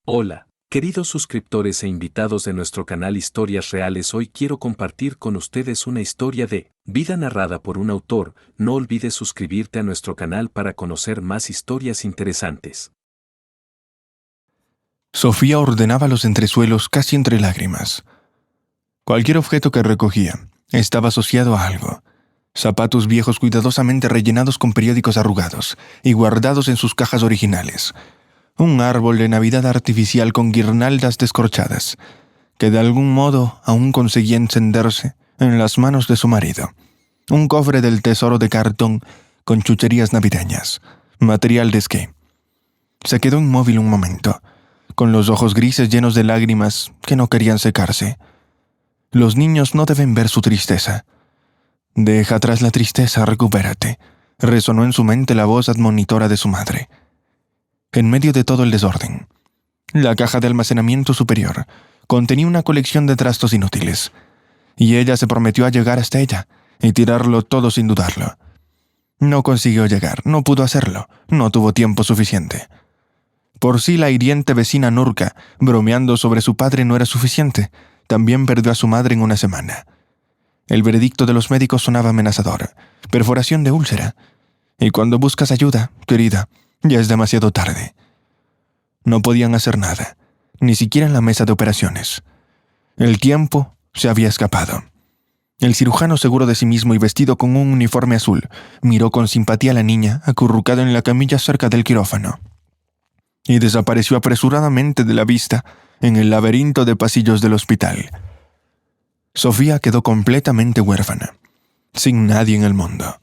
Hola, queridos suscriptores e invitados de nuestro canal Historias Reales. Hoy quiero compartir con ustedes una historia de vida narrada por un autor. No olvides suscribirte a nuestro canal para conocer más historias interesantes. Sofía ordenaba los entresuelos casi entre lágrimas. Cualquier objeto que recogía estaba asociado a algo. Zapatos viejos cuidadosamente rellenados con periódicos arrugados y guardados en sus cajas originales. Un árbol de Navidad artificial con guirnaldas descorchadas, que de algún modo aún conseguía encenderse en las manos de su marido. Un cofre del tesoro de cartón con chucherías navideñas, material de esquí. Se quedó inmóvil un momento, con los ojos grises llenos de lágrimas que no querían secarse. Los niños no deben ver su tristeza. «Deja atrás la tristeza, recupérate», resonó en su mente la voz admonitora de su madre. En medio de todo el desorden, la caja de almacenamiento superior contenía una colección de trastos inútiles, y ella se prometió a llegar hasta ella y tirarlo todo sin dudarlo. No consiguió llegar, no pudo hacerlo, no tuvo tiempo suficiente. Por si la hiriente vecina Nurka, bromeando sobre su padre, no era suficiente, también perdió a su madre en una semana. El veredicto de los médicos sonaba amenazador: perforación de úlcera. Y cuando buscas ayuda, querida, ya es demasiado tarde. No podían hacer nada, ni siquiera en la mesa de operaciones. El tiempo se había escapado. El cirujano, seguro de sí mismo y vestido con un uniforme azul, miró con simpatía a la niña acurrucada en la camilla cerca del quirófano, y desapareció apresuradamente de la vista en el laberinto de pasillos del hospital. Sofía quedó completamente huérfana, sin nadie en el mundo.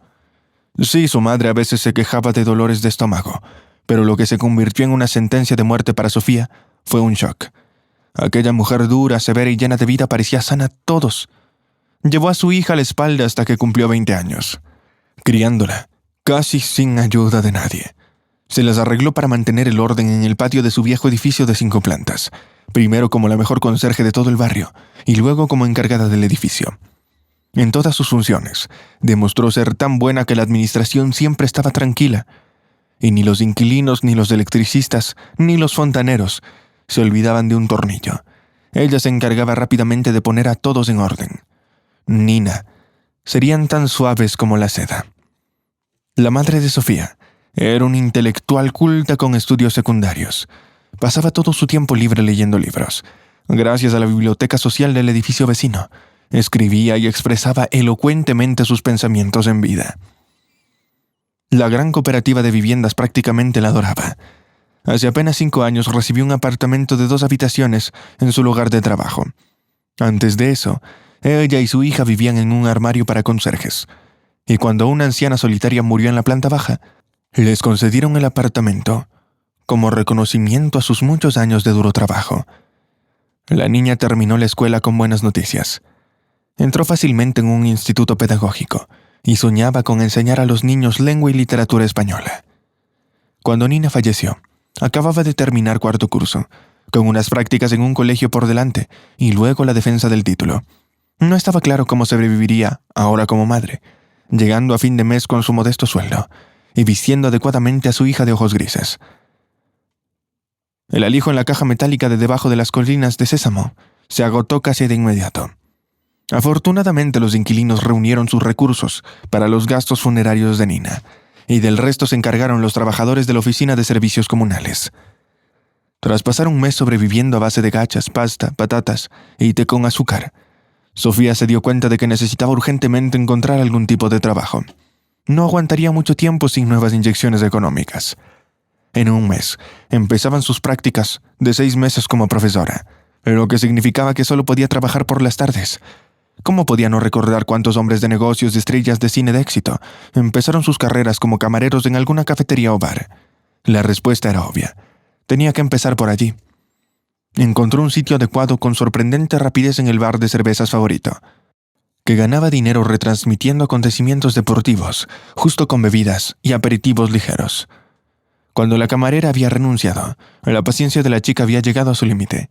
Sí, su madre a veces se quejaba de dolores de estómago, pero lo que se convirtió en una sentencia de muerte para Sofía fue un shock. Aquella mujer dura, severa y llena de vida parecía sana a todos. Llevó a su hija a la espalda hasta que cumplió 20 años, criándola casi sin ayuda de nadie. Se las arregló para mantener el orden en el patio de su viejo edificio de 5 plantas, primero como la mejor conserje de todo el barrio y luego como encargada del edificio. En todas sus funciones, demostró ser tan buena que la administración siempre estaba tranquila, y ni los inquilinos, ni los electricistas, ni los fontaneros se olvidaban de un tornillo. Ella se encargaba rápidamente de poner a todos en orden. Nina, serían tan suaves como la seda. La madre de Sofía era una intelectual culta con estudios secundarios. Pasaba todo su tiempo libre leyendo libros, gracias a la biblioteca social del edificio vecino. Escribía y expresaba elocuentemente sus pensamientos en vida. La gran cooperativa de viviendas prácticamente la adoraba. Hace apenas 5 años recibió un apartamento de 2 habitaciones en su lugar de trabajo. Antes de eso, ella y su hija vivían en un armario para conserjes, y cuando una anciana solitaria murió en la planta baja, les concedieron el apartamento como reconocimiento a sus muchos años de duro trabajo. La niña terminó la escuela con buenas noticias. Entró fácilmente en un instituto pedagógico y soñaba con enseñar a los niños lengua y literatura española. Cuando Nina falleció, acababa de terminar 4º curso, con unas prácticas en un colegio por delante y luego la defensa del título. No estaba claro cómo sobreviviría ahora como madre, llegando a fin de mes con su modesto sueldo y vistiendo adecuadamente a su hija de ojos grises. El alijo en la caja metálica de debajo de las colinas de Sésamo se agotó casi de inmediato. Afortunadamente los inquilinos reunieron sus recursos para los gastos funerarios de Nina, y del resto se encargaron los trabajadores de la oficina de servicios comunales. Tras pasar un mes sobreviviendo a base de gachas, pasta, patatas y té con azúcar, Sofía se dio cuenta de que necesitaba urgentemente encontrar algún tipo de trabajo. No aguantaría mucho tiempo sin nuevas inyecciones económicas. En un mes empezaban sus prácticas de 6 meses como profesora, lo que significaba que solo podía trabajar por las tardes. ¿Cómo podía no recordar cuántos hombres de negocios y estrellas de cine de éxito empezaron sus carreras como camareros en alguna cafetería o bar? La respuesta era obvia. Tenía que empezar por allí. Encontró un sitio adecuado con sorprendente rapidez en el bar de cervezas favorito, que ganaba dinero retransmitiendo acontecimientos deportivos, justo con bebidas y aperitivos ligeros. Cuando la camarera había renunciado, la paciencia de la chica había llegado a su límite.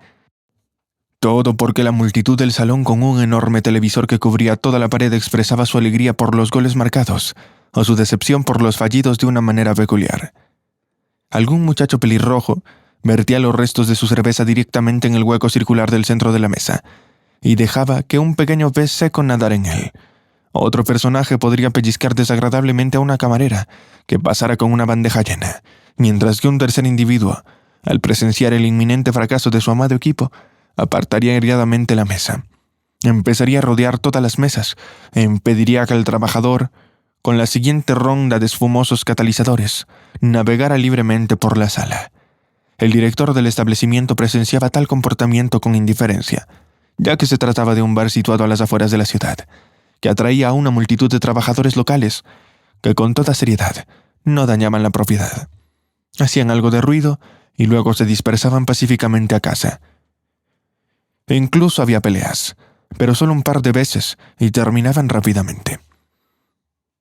Todo porque la multitud del salón, con un enorme televisor que cubría toda la pared, expresaba su alegría por los goles marcados o su decepción por los fallidos de una manera peculiar. Algún muchacho pelirrojo Vertía los restos de su cerveza directamente en el hueco circular del centro de la mesa y dejaba que un pequeño pez seco nadara en él. Otro personaje podría pellizcar desagradablemente a una camarera que pasara con una bandeja llena, mientras que un tercer individuo, al presenciar el inminente fracaso de su amado equipo, apartaría airadamente la mesa. Empezaría a rodear todas las mesas e impediría que el trabajador, con la siguiente ronda de esfumosos catalizadores, navegara libremente por la sala. El director del establecimiento presenciaba tal comportamiento con indiferencia, ya que se trataba de un bar situado a las afueras de la ciudad, que atraía a una multitud de trabajadores locales que con toda seriedad no dañaban la propiedad. Hacían algo de ruido y luego se dispersaban pacíficamente a casa. Incluso había peleas, pero solo un par de veces y terminaban rápidamente.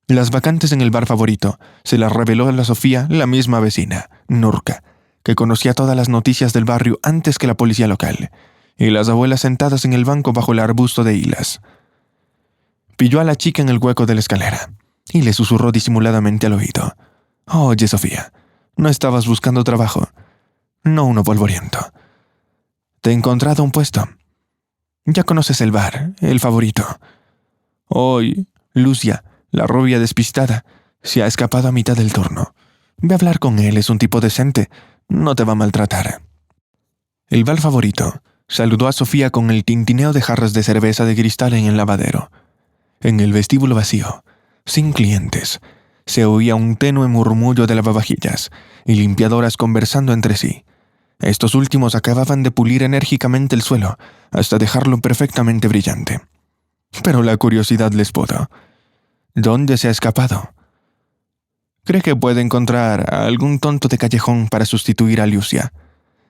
Las vacantes en el bar favorito se las reveló a la Sofía la misma vecina, Nurka, que conocía todas las noticias del barrio antes que la policía local, y las abuelas sentadas en el banco bajo el arbusto de hilas. Pilló a la chica en el hueco de la escalera y le susurró disimuladamente al oído: «Oye, Sofía, ¿no estabas buscando trabajo? No uno polvoriento. Te he encontrado un puesto. Ya conoces el bar, el favorito. Hoy, Lucia, la rubia despistada, se ha escapado a mitad del turno. Ve a hablar con él, es un tipo decente, no te va a maltratar». El bar favorito saludó a Sofía con el tintineo de jarras de cerveza de cristal en el lavadero. En el vestíbulo vacío, sin clientes, se oía un tenue murmullo de lavavajillas y limpiadoras conversando entre sí. Estos últimos acababan de pulir enérgicamente el suelo hasta dejarlo perfectamente brillante. Pero la curiosidad les pudo. ¿Dónde se ha escapado? ¿Cree que puede encontrar a algún tonto de callejón para sustituir a Lucia?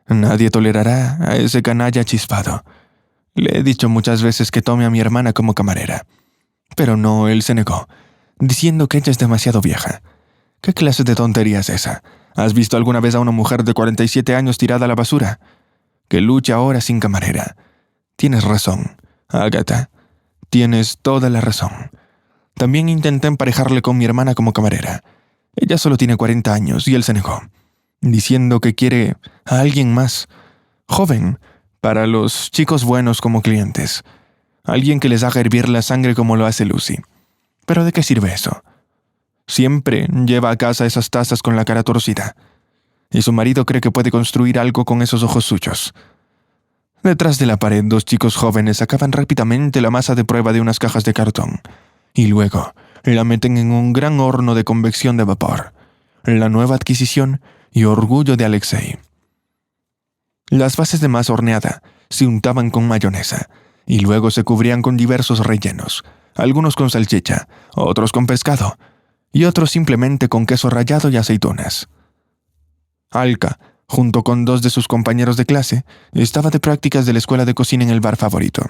Nadie tolerará a ese canalla chispado. Le he dicho muchas veces que tome a mi hermana como camarera. Pero no, él se negó, diciendo que ella es demasiado vieja. ¿Qué clase de tontería es esa? ¿Has visto alguna vez a una mujer de 47 años tirada a la basura? Que luche ahora sin camarera. Tienes razón, Agatha. Tienes toda la razón. También intenté emparejarle con mi hermana como camarera. Ella solo tiene 40 años y él se negó, diciendo que quiere a alguien más, joven, para los chicos buenos como clientes. Alguien que les haga hervir la sangre como lo hace Lucy. ¿Pero de qué sirve eso? Siempre lleva a casa esas tazas con la cara torcida. Y su marido cree que puede construir algo con esos ojos suyos. Detrás de la pared, dos chicos jóvenes sacaban rápidamente la masa de prueba de unas cajas de cartón. Y luego la meten en un gran horno de convección de vapor. La nueva adquisición y orgullo de Alexei. Las bases de masa horneada se untaban con mayonesa y luego se cubrían con diversos rellenos, algunos con salchicha, otros con pescado y otros simplemente con queso rallado y aceitunas. Alka, junto con dos de sus compañeros de clase, estaba de prácticas de la escuela de cocina en el bar favorito.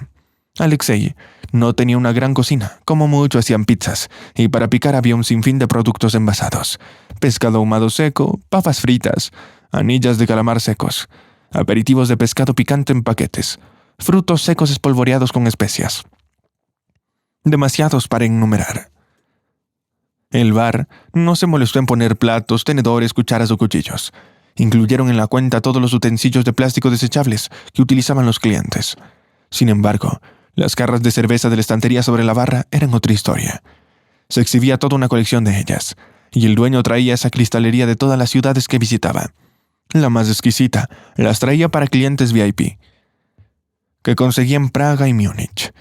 Alexei no tenía una gran cocina, como mucho hacían pizzas, y para picar había un sinfín de productos envasados: pescado ahumado seco, papas fritas, anillas de calamar secos, aperitivos de pescado picante en paquetes, frutos secos espolvoreados con especias. Demasiados para enumerar. El bar no se molestó en poner platos, tenedores, cucharas o cuchillos. Incluyeron en la cuenta todos los utensilios de plástico desechables que utilizaban los clientes. Sin embargo, las jarras de cerveza de la estantería sobre la barra eran otra historia. Se exhibía toda una colección de ellas, y el dueño traía esa cristalería de todas las ciudades que visitaba. La más exquisita las traía para clientes VIP, que conseguía en Praga y Múnich,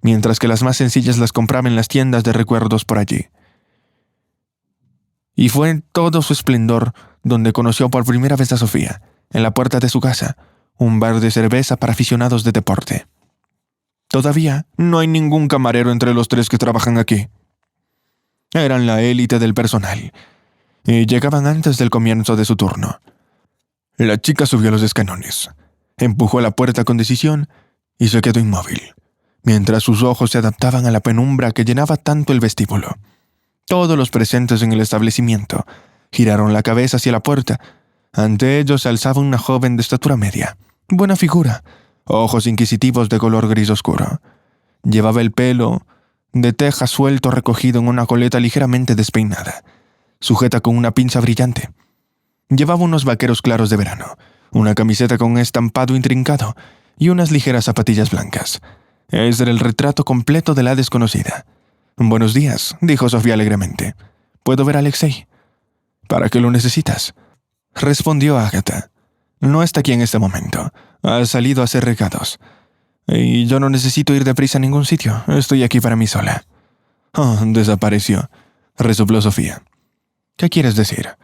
mientras que las más sencillas las compraba en las tiendas de recuerdos por allí. Y fue en todo su esplendor donde conoció por primera vez a Sofía, en la puerta de su casa, un bar de cerveza para aficionados de deporte. Todavía no hay ningún camarero entre los tres que trabajan aquí. Eran la élite del personal, y llegaban antes del comienzo de su turno. La chica subió los escalones, empujó la puerta con decisión y se quedó inmóvil, mientras sus ojos se adaptaban a la penumbra que llenaba tanto el vestíbulo. Todos los presentes en el establecimiento giraron la cabeza hacia la puerta. Ante ellos se alzaba una joven de estatura media, buena figura, ojos inquisitivos de color gris oscuro. Llevaba el pelo de teja suelto recogido en una coleta ligeramente despeinada, sujeta con una pinza brillante. Llevaba unos vaqueros claros de verano, una camiseta con un estampado intrincado y unas ligeras zapatillas blancas. Ese era el retrato completo de la desconocida. «Buenos días», dijo Sofía alegremente. «¿Puedo ver a Alexei?» «¿Para qué lo necesitas?», respondió Ágata. «No está aquí en este momento. Ha salido a hacer recados. Y yo no necesito ir deprisa a ningún sitio. Estoy aquí para mí sola». «Oh, desapareció», resopló Sofía. «¿Qué quieres decir?».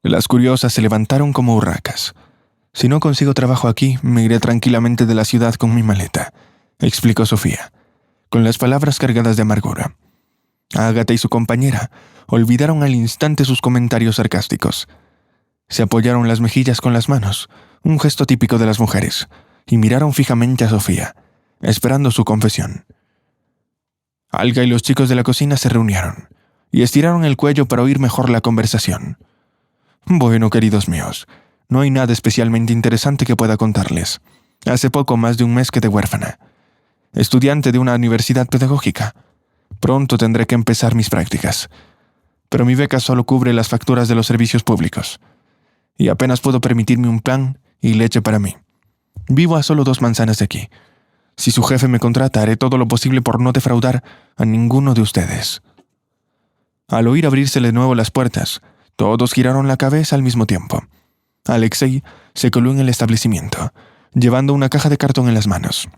Las curiosas se levantaron como urracas. «Si no consigo trabajo aquí, me iré tranquilamente de la ciudad con mi maleta», explicó Sofía, con las palabras cargadas de amargura. Ágata y su compañera olvidaron al instante sus comentarios sarcásticos. Se apoyaron las mejillas con las manos, un gesto típico de las mujeres, y miraron fijamente a Sofía, esperando su confesión. Alga y los chicos de la cocina se reunieron y estiraron el cuello para oír mejor la conversación. «Bueno, queridos míos, no hay nada especialmente interesante que pueda contarles. Hace poco más de un mes quedé huérfana. Estudiante de una universidad pedagógica. Pronto tendré que empezar mis prácticas. Pero mi beca solo cubre las facturas de los servicios públicos. Y apenas puedo permitirme un pan y leche para mí. Vivo a solo 2 manzanas de aquí. Si su jefe me contrata, haré todo lo posible por no defraudar a ninguno de ustedes». Al oír abrirse de nuevo las puertas, todos giraron la cabeza al mismo tiempo. Alexei se coló en el establecimiento, llevando una caja de cartón en las manos.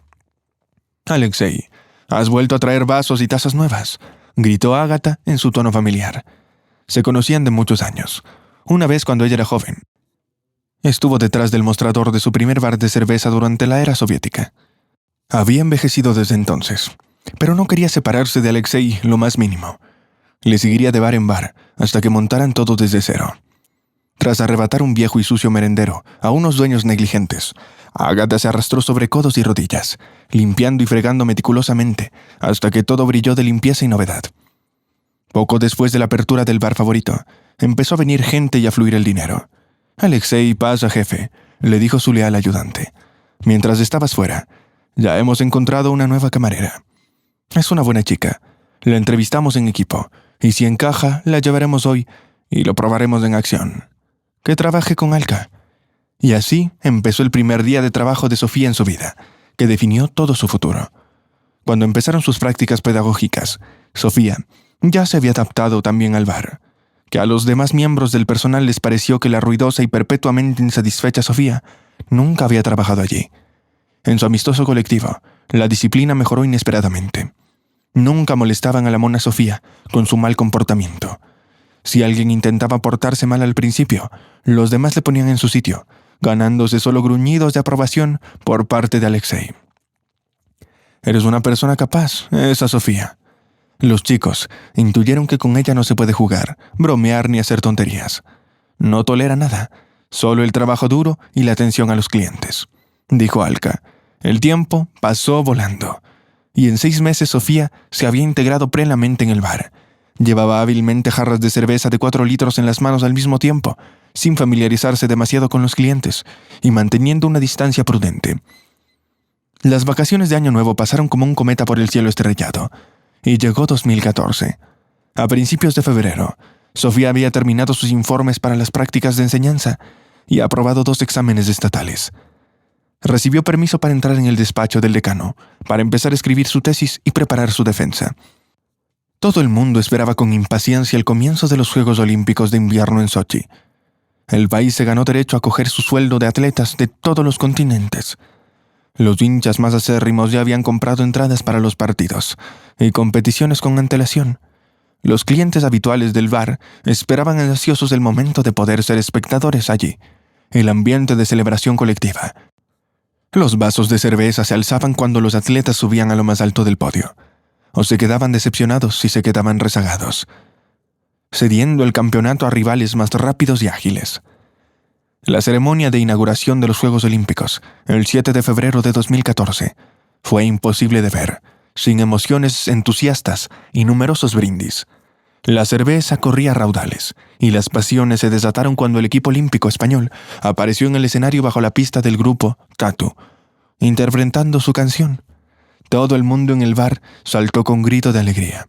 «Alexei, has vuelto a traer vasos y tazas nuevas», gritó Ágata en su tono familiar. Se conocían de muchos años. Una vez, cuando ella era joven, estuvo detrás del mostrador de su primer bar de cerveza durante la era soviética. Había envejecido desde entonces, pero no quería separarse de Alexei lo más mínimo. Le seguiría de bar en bar hasta que montaran todo desde cero. Tras arrebatar un viejo y sucio merendero a unos dueños negligentes, Ágata se arrastró sobre codos y rodillas, limpiando y fregando meticulosamente hasta que todo brilló de limpieza y novedad. Poco después de la apertura del bar favorito, empezó a venir gente y a fluir el dinero. «Alexei, pasa, jefe», le dijo su leal ayudante. «Mientras estabas fuera, ya hemos encontrado una nueva camarera. Es una buena chica. La entrevistamos en equipo, y si encaja, la llevaremos hoy y lo probaremos en acción. Que trabaje con Alka». Y así empezó el primer día de trabajo de Sofía en su vida, que definió todo su futuro. Cuando empezaron sus prácticas pedagógicas, Sofía ya se había adaptado también al bar, que a los demás miembros del personal les pareció que la ruidosa y perpetuamente insatisfecha Sofía nunca había trabajado allí. En su amistoso colectivo, la disciplina mejoró inesperadamente. Nunca molestaban a la mona Sofía con su mal comportamiento. Si alguien intentaba portarse mal al principio, los demás le ponían en su sitio, ganándose solo gruñidos de aprobación por parte de Alexei. «Eres una persona capaz, esa Sofía». Los chicos intuyeron que con ella no se puede jugar, bromear ni hacer tonterías. No tolera nada, solo el trabajo duro y la atención a los clientes, dijo Alka. El tiempo pasó volando, y en 6 meses Sofía se había integrado plenamente en el bar. Llevaba hábilmente jarras de cerveza de 4 litros en las manos al mismo tiempo, sin familiarizarse demasiado con los clientes y manteniendo una distancia prudente. Las vacaciones de Año Nuevo pasaron como un cometa por el cielo estrellado, y llegó 2014. A principios de febrero, Sofía había terminado sus informes para las prácticas de enseñanza y aprobado 2 exámenes estatales. Recibió permiso para entrar en el despacho del decano, para empezar a escribir su tesis y preparar su defensa. Todo el mundo esperaba con impaciencia el comienzo de los Juegos Olímpicos de Invierno en Sochi. El país se ganó derecho a coger su sueldo de atletas de todos los continentes. Los hinchas más acérrimos ya habían comprado entradas para los partidos y competiciones con antelación. Los clientes habituales del bar esperaban ansiosos el momento de poder ser espectadores allí, el ambiente de celebración colectiva. Los vasos de cerveza se alzaban cuando los atletas subían a lo más alto del podio, o se quedaban decepcionados si se quedaban rezagados, cediendo el campeonato a rivales más rápidos y ágiles. La ceremonia de inauguración de los Juegos Olímpicos, el 7 de febrero de 2014, fue imposible de ver, sin emociones entusiastas y numerosos brindis. La cerveza corría a raudales, y las pasiones se desataron cuando el equipo olímpico español apareció en el escenario bajo la pista del grupo Tatu, interpretando su canción. Todo el mundo en el bar saltó con grito de alegría.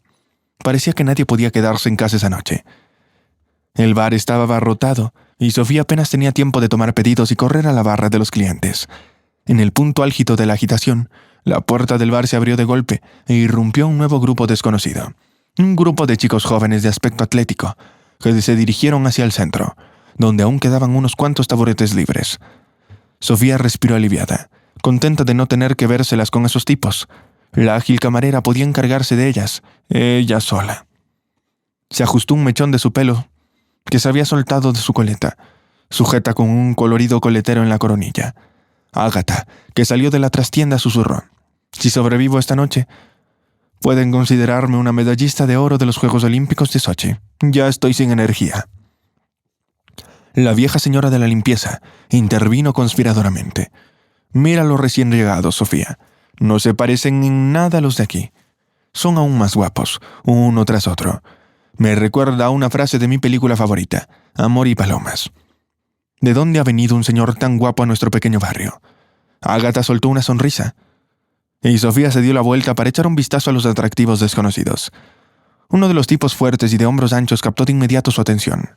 Parecía que nadie podía quedarse en casa esa noche. El bar estaba abarrotado y Sofía apenas tenía tiempo de tomar pedidos y correr a la barra de los clientes. En el punto álgido de la agitación, la puerta del bar se abrió de golpe e irrumpió un nuevo grupo desconocido. Un grupo de chicos jóvenes de aspecto atlético, que se dirigieron hacia el centro, donde aún quedaban unos cuantos taburetes libres. Sofía respiró aliviada, contenta de no tener que vérselas con esos tipos. La ágil camarera podía encargarse de ellas, ella sola. Se ajustó un mechón de su pelo, que se había soltado de su coleta, sujeta con un colorido coletero en la coronilla. Ágata, que salió de la trastienda, susurró: «Si sobrevivo esta noche, pueden considerarme una medallista de oro de los Juegos Olímpicos de Sochi. Ya estoy sin energía». La vieja señora de la limpieza intervino conspiradoramente. «Mira a los recién llegados, Sofía. No se parecen en nada a los de aquí. Son aún más guapos, uno tras otro. Me recuerda a una frase de mi película favorita, Amor y Palomas. ¿De dónde ha venido un señor tan guapo a nuestro pequeño barrio?». Ágata soltó una sonrisa, y Sofía se dio la vuelta para echar un vistazo a los atractivos desconocidos. Uno de los tipos fuertes y de hombros anchos captó de inmediato su atención.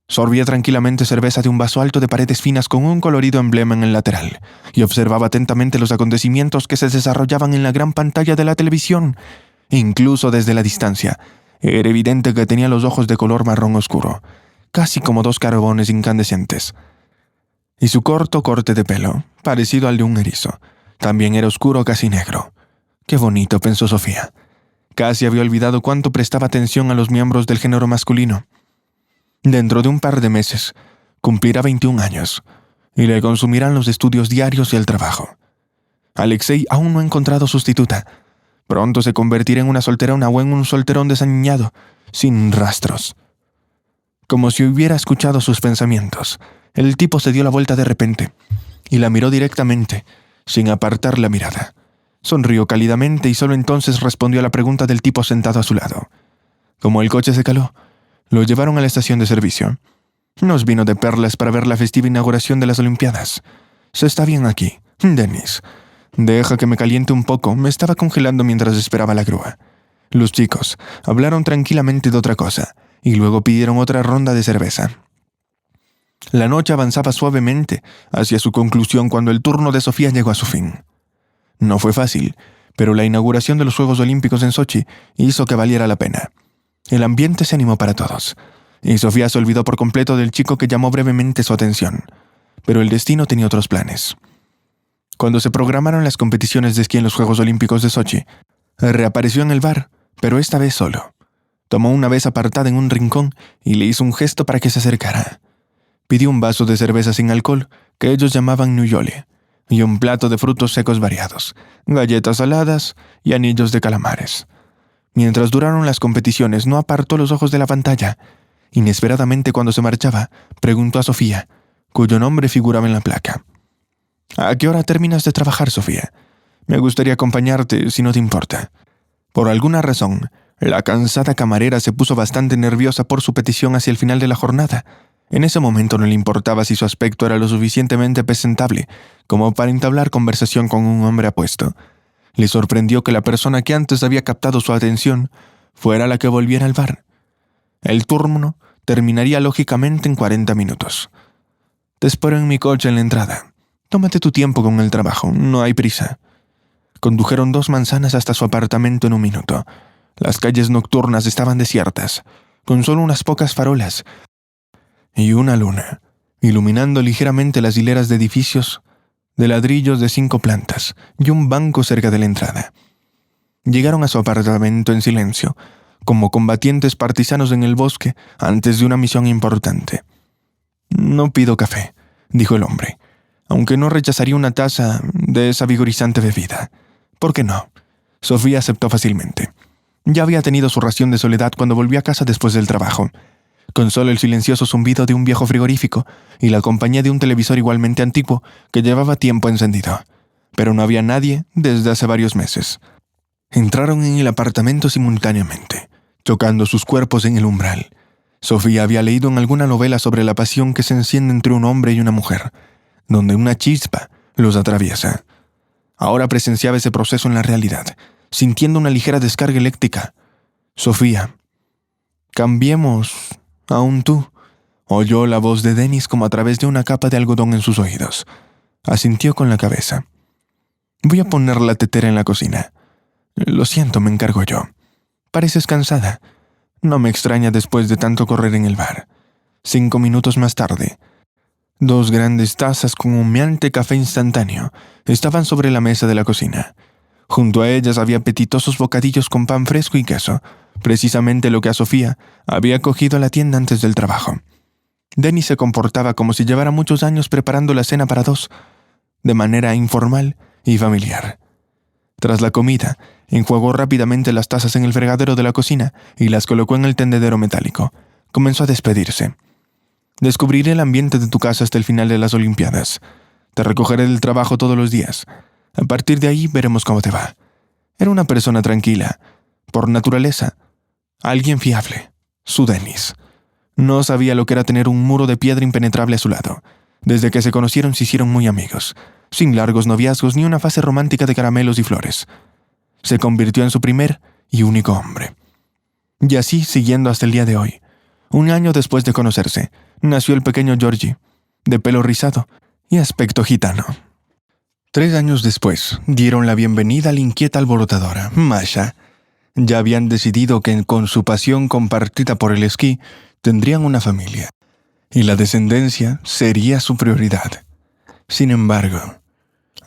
Sorbía tranquilamente cerveza de un vaso alto de paredes finas con un colorido emblema en el lateral, y observaba atentamente los acontecimientos que se desarrollaban en la gran pantalla de la televisión. Incluso desde la distancia, era evidente que tenía los ojos de color marrón oscuro, casi como dos carbones incandescentes. Y su corto corte de pelo, parecido al de un erizo, también era oscuro, casi negro. «Qué bonito», pensó Sofía. Casi había olvidado cuánto prestaba atención a los miembros del género masculino. Dentro de un par de meses, cumplirá 21 años, y le consumirán los estudios diarios y el trabajo. Alexei aún no ha encontrado sustituta. Pronto se convertirá en una solterona o en un solterón desaliñado, sin rastros. Como si hubiera escuchado sus pensamientos, el tipo se dio la vuelta de repente y la miró directamente, sin apartar la mirada. Sonrió cálidamente y solo entonces respondió a la pregunta del tipo sentado a su lado. Como el coche se caló, lo llevaron a la estación de servicio. Nos vino de perlas para ver la festiva inauguración de las Olimpiadas. Se está bien aquí, Dennis. Deja que me caliente un poco, me estaba congelando mientras esperaba la grúa. Los chicos hablaron tranquilamente de otra cosa, y luego pidieron otra ronda de cerveza. La noche avanzaba suavemente hacia su conclusión cuando el turno de Sofía llegó a su fin. No fue fácil, pero la inauguración de los Juegos Olímpicos en Sochi hizo que valiera la pena. El ambiente se animó para todos, y Sofía se olvidó por completo del chico que llamó brevemente su atención. Pero el destino tenía otros planes. Cuando se programaron las competiciones de esquí en los Juegos Olímpicos de Sochi, reapareció en el bar, pero esta vez solo. Tomó una mesa apartada en un rincón y le hizo un gesto para que se acercara. Pidió un vaso de cerveza sin alcohol, que ellos llamaban Nuyole, y un plato de frutos secos variados, galletas saladas y anillos de calamares. Mientras duraron las competiciones, no apartó los ojos de la pantalla. Inesperadamente, cuando se marchaba, preguntó a Sofía, cuyo nombre figuraba en la placa: «¿A qué hora terminas de trabajar, Sofía? Me gustaría acompañarte, si no te importa». Por alguna razón, la cansada camarera se puso bastante nerviosa por su petición hacia el final de la jornada. En ese momento no le importaba si su aspecto era lo suficientemente presentable como para entablar conversación con un hombre apuesto. Le sorprendió que la persona que antes había captado su atención fuera la que volviera al bar. El turno terminaría lógicamente en 40 minutos. «Te espero en mi coche en la entrada. Tómate tu tiempo con el trabajo, no hay prisa». Condujeron 2 manzanas hasta su apartamento en un minuto. Las calles nocturnas estaban desiertas, con solo unas pocas farolas y una luna, iluminando ligeramente las hileras de edificios de ladrillos de 5 plantas y un banco cerca de la entrada. Llegaron a su apartamento en silencio, como combatientes partisanos en el bosque antes de una misión importante. «No pido café», dijo el hombre, «aunque no rechazaría una taza de esa vigorizante bebida». «¿Por qué no?». Sofía aceptó fácilmente. Ya había tenido su ración de soledad cuando volvió a casa después del trabajo, con solo el silencioso zumbido de un viejo frigorífico y la compañía de un televisor igualmente antiguo que llevaba tiempo encendido. Pero no había nadie desde hace varios meses. Entraron en el apartamento simultáneamente, chocando sus cuerpos en el umbral. Sofía había leído en alguna novela sobre la pasión que se enciende entre un hombre y una mujer, donde una chispa los atraviesa. Ahora presenciaba ese proceso en la realidad, sintiendo una ligera descarga eléctrica. «Sofía, cambiemos a un tú, Oyó la voz de Dennis como a través de una capa de algodón en sus oídos. Asintió con la cabeza. «Voy a poner la tetera en la cocina». «Lo siento, me encargo yo». «Pareces cansada». «No me extraña después de tanto correr en el bar». 5 minutos más tarde, 2 grandes tazas con humeante café instantáneo estaban sobre la mesa de la cocina. Junto a ellas había apetitosos bocadillos con pan fresco y queso, precisamente lo que a Sofía había cogido a la tienda antes del trabajo. Dennis se comportaba como si llevara muchos años preparando la cena para 2, de manera informal y familiar. Tras la comida, enjuagó rápidamente las tazas en el fregadero de la cocina y las colocó en el tendedero metálico. Comenzó a despedirse. «Descubriré el ambiente de tu casa hasta el final de las Olimpiadas. Te recogeré del trabajo todos los días. A partir de ahí veremos cómo te va». Era una persona tranquila, por naturaleza. Alguien fiable. Su Dennis. No sabía lo que era tener un muro de piedra impenetrable a su lado. Desde que se conocieron se hicieron muy amigos, sin largos noviazgos ni una fase romántica de caramelos y flores. Se convirtió en su primer y único hombre. Y así siguiendo hasta el día de hoy. 1 año después de conocerse, nació el pequeño Georgie, de pelo rizado y aspecto gitano. 3 años después, dieron la bienvenida a la inquieta alborotadora, Masha. Ya habían decidido que con su pasión compartida por el esquí, tendrían una familia, y la descendencia sería su prioridad. Sin embargo,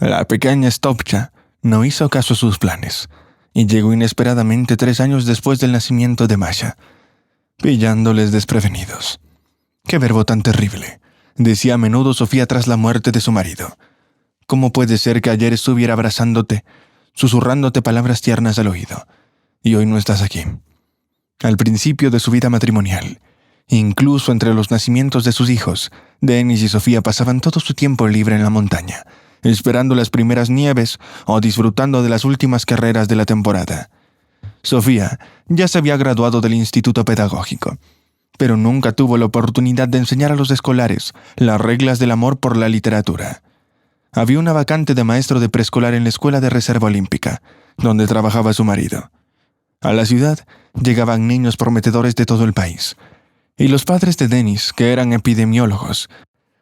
la pequeña Stopcha no hizo caso a sus planes, y llegó inesperadamente 3 años después del nacimiento de Masha, pillándoles desprevenidos. «Qué verbo tan terrible», decía a menudo Sofía tras la muerte de su marido. «¿Cómo puede ser que ayer estuviera abrazándote, susurrándote palabras tiernas al oído, y hoy no estás aquí?» Al principio de su vida matrimonial, incluso entre los nacimientos de sus hijos, Dennis y Sofía pasaban todo su tiempo libre en la montaña, esperando las primeras nieves o disfrutando de las últimas carreras de la temporada. Sofía ya se había graduado del instituto pedagógico, pero nunca tuvo la oportunidad de enseñar a los escolares las reglas del amor por la literatura. Había una vacante de maestro de preescolar en la escuela de reserva olímpica, donde trabajaba su marido. A la ciudad llegaban niños prometedores de todo el país, y los padres de Dennis, que eran epidemiólogos,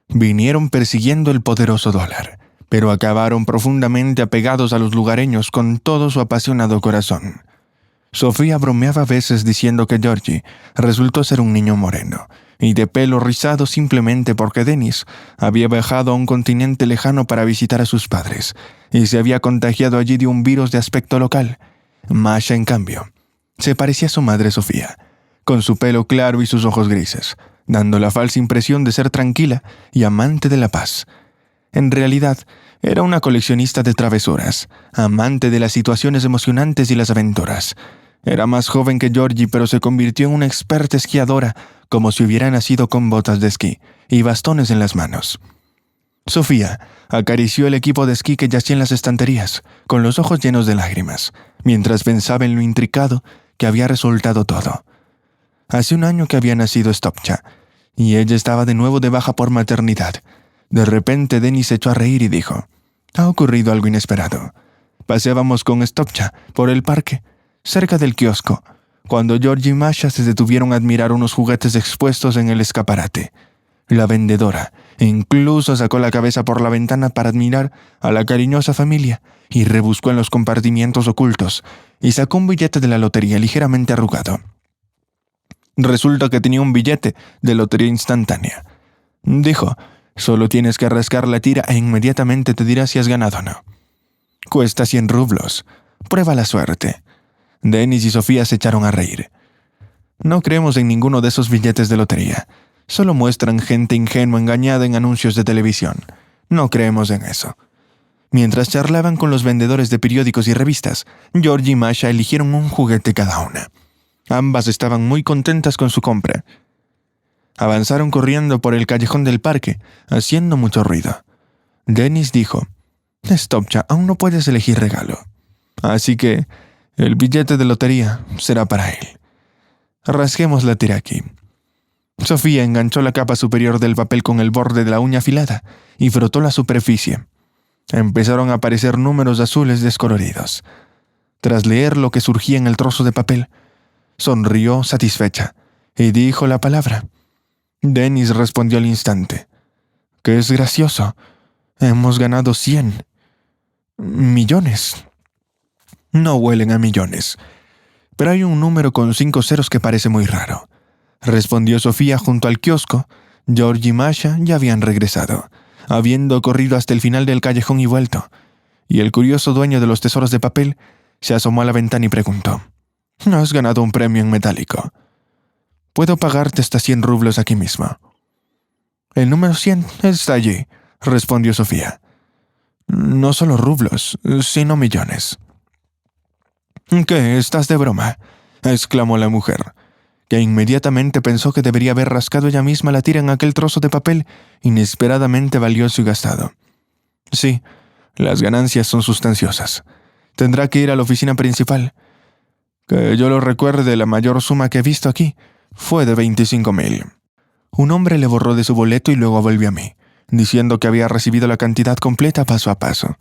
vinieron persiguiendo el poderoso dólar, pero acabaron profundamente apegados a los lugareños con todo su apasionado corazón. Sofía bromeaba a veces diciendo que Georgie resultó ser un niño moreno y de pelo rizado simplemente porque Dennis había viajado a un continente lejano para visitar a sus padres y se había contagiado allí de un virus de aspecto local. Masha, en cambio, se parecía a su madre Sofía, con su pelo claro y sus ojos grises, dando la falsa impresión de ser tranquila y amante de la paz. En realidad, era una coleccionista de travesuras, amante de las situaciones emocionantes y las aventuras. Era más joven que Georgie, pero se convirtió en una experta esquiadora, como si hubiera nacido con botas de esquí y bastones en las manos. Sofía acarició el equipo de esquí que yacía en las estanterías, con los ojos llenos de lágrimas, mientras pensaba en lo intricado que había resultado todo. Hace 1 año que había nacido Stopcha, y ella estaba de nuevo de baja por maternidad. De repente Dennis se echó a reír y dijo: «Ha ocurrido algo inesperado. Paseábamos con Stopcha por el parque, cerca del kiosco, cuando Georgie y Masha se detuvieron a admirar unos juguetes expuestos en el escaparate. La vendedora incluso sacó la cabeza por la ventana para admirar a la cariñosa familia y rebuscó en los compartimientos ocultos y sacó un billete de la lotería ligeramente arrugado. Resulta que tenía un billete de lotería instantánea. Dijo: «Solo tienes que rascar la tira e inmediatamente te dirá si has ganado o no. Cuesta 100 rublos. Prueba la suerte». Dennis y Sofía se echaron a reír. «No creemos en ninguno de esos billetes de lotería. Solo muestran gente ingenua engañada en anuncios de televisión. No creemos en eso». Mientras charlaban con los vendedores de periódicos y revistas, Georgie y Masha eligieron un juguete cada una. Ambas estaban muy contentas con su compra. Avanzaron corriendo por el callejón del parque, haciendo mucho ruido. Dennis dijo: «Stopcha, aún no puedes elegir regalo. Así que el billete de lotería será para él. Rasguemos la tira aquí». Sofía enganchó la capa superior del papel con el borde de la uña afilada y frotó la superficie. Empezaron a aparecer números azules descoloridos. Tras leer lo que surgía en el trozo de papel, sonrió satisfecha y dijo la palabra: Dennis respondió al instante. «¿Qué es gracioso? Hemos ganado 100 millones. No huelen a millones, pero hay un número con 5 ceros que parece muy raro», respondió Sofía. Junto al kiosco, George y Masha ya habían regresado, habiendo corrido hasta el final del callejón y vuelto, y el curioso dueño de los tesoros de papel se asomó a la ventana y preguntó: «¿No has ganado un premio en metálico? Puedo pagarte hasta 100 rublos aquí mismo». «El número 100 está allí», respondió Sofía. «No solo rublos, sino millones». «¿Qué? ¿Estás de broma?», exclamó la mujer, que inmediatamente pensó que debería haber rascado ella misma la tira en aquel trozo de papel inesperadamente valioso y gastado. «Sí, las ganancias son sustanciosas. Tendrá que ir a la oficina principal. Que yo lo recuerde, la mayor suma que he visto aquí fue de 25.000. Un hombre le borró de su boleto y luego volvió a mí, diciendo que había recibido la cantidad completa paso a paso.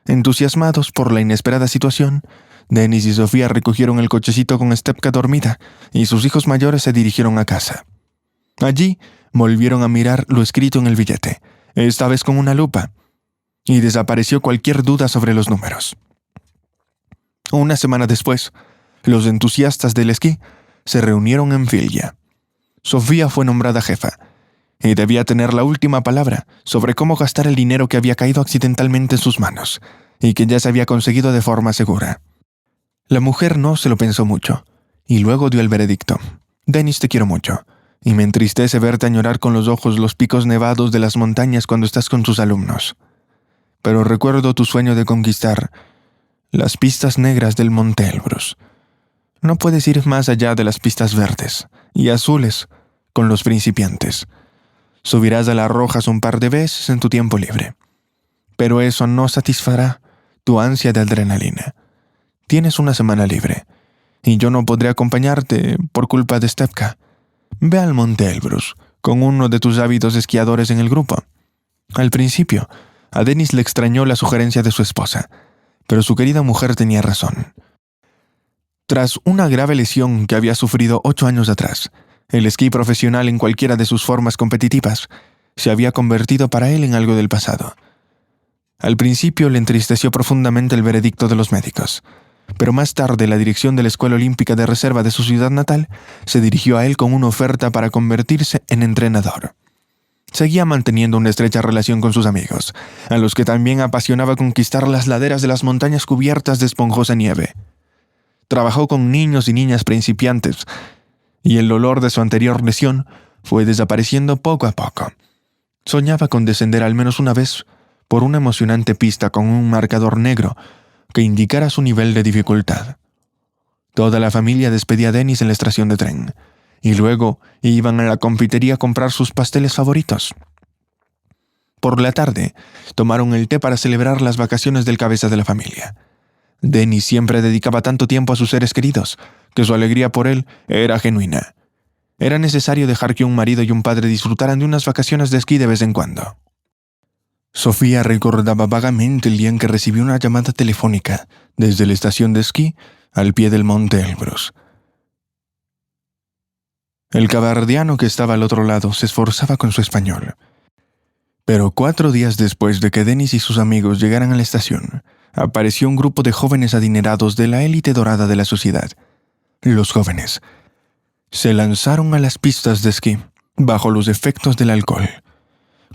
Entusiasmados por la inesperada situación, Dennis y Sofía recogieron el cochecito con Stepka dormida y sus hijos mayores se dirigieron a casa. Allí volvieron a mirar lo escrito en el billete, esta vez con una lupa, y desapareció cualquier duda sobre los números. Una semana después, los entusiastas del esquí se reunieron en Vilja. Sofía fue nombrada jefa, y debía tener la última palabra sobre cómo gastar el dinero que había caído accidentalmente en sus manos, y que ya se había conseguido de forma segura. La mujer no se lo pensó mucho, y luego dio el veredicto: «Dennis, te quiero mucho, y me entristece verte añorar con los ojos los picos nevados de las montañas cuando estás con tus alumnos. Pero recuerdo tu sueño de conquistar las pistas negras del Monte Elbrus. No puedes ir más allá de las pistas verdes y azules con los principiantes. Subirás a las rojas un par de veces en tu tiempo libre. Pero eso no satisfará tu ansia de adrenalina. Tienes una semana libre, y yo no podré acompañarte por culpa de Stepka. Ve al Monte Elbrus con uno de tus ávidos esquiadores en el grupo». Al principio, a Dennis le extrañó la sugerencia de su esposa, pero su querida mujer tenía razón. Tras una grave lesión que había sufrido 8 años atrás, el esquí profesional en cualquiera de sus formas competitivas se había convertido para él en algo del pasado. Al principio le entristeció profundamente el veredicto de los médicos, pero más tarde la dirección de la Escuela Olímpica de Reserva de su ciudad natal se dirigió a él con una oferta para convertirse en entrenador. Seguía manteniendo una estrecha relación con sus amigos, a los que también apasionaba conquistar las laderas de las montañas cubiertas de esponjosa nieve. Trabajó con niños y niñas principiantes, y el dolor de su anterior lesión fue desapareciendo poco a poco. Soñaba con descender al menos una vez por una emocionante pista con un marcador negro que indicara su nivel de dificultad. Toda la familia despedía a Dennis en la estación de tren, y luego iban a la confitería a comprar sus pasteles favoritos. Por la tarde, tomaron el té para celebrar las vacaciones del cabeza de la familia. Dennis siempre dedicaba tanto tiempo a sus seres queridos que su alegría por él era genuina. Era necesario dejar que un marido y un padre disfrutaran de unas vacaciones de esquí de vez en cuando. Sofía recordaba vagamente el día en que recibió una llamada telefónica desde la estación de esquí al pie del Monte Elbrus. El cabardiano que estaba al otro lado se esforzaba con su español. Pero 4 días después de que Dennis y sus amigos llegaran a la estación, apareció un grupo de jóvenes adinerados de la élite dorada de la sociedad. Los jóvenes se lanzaron a las pistas de esquí bajo los efectos del alcohol.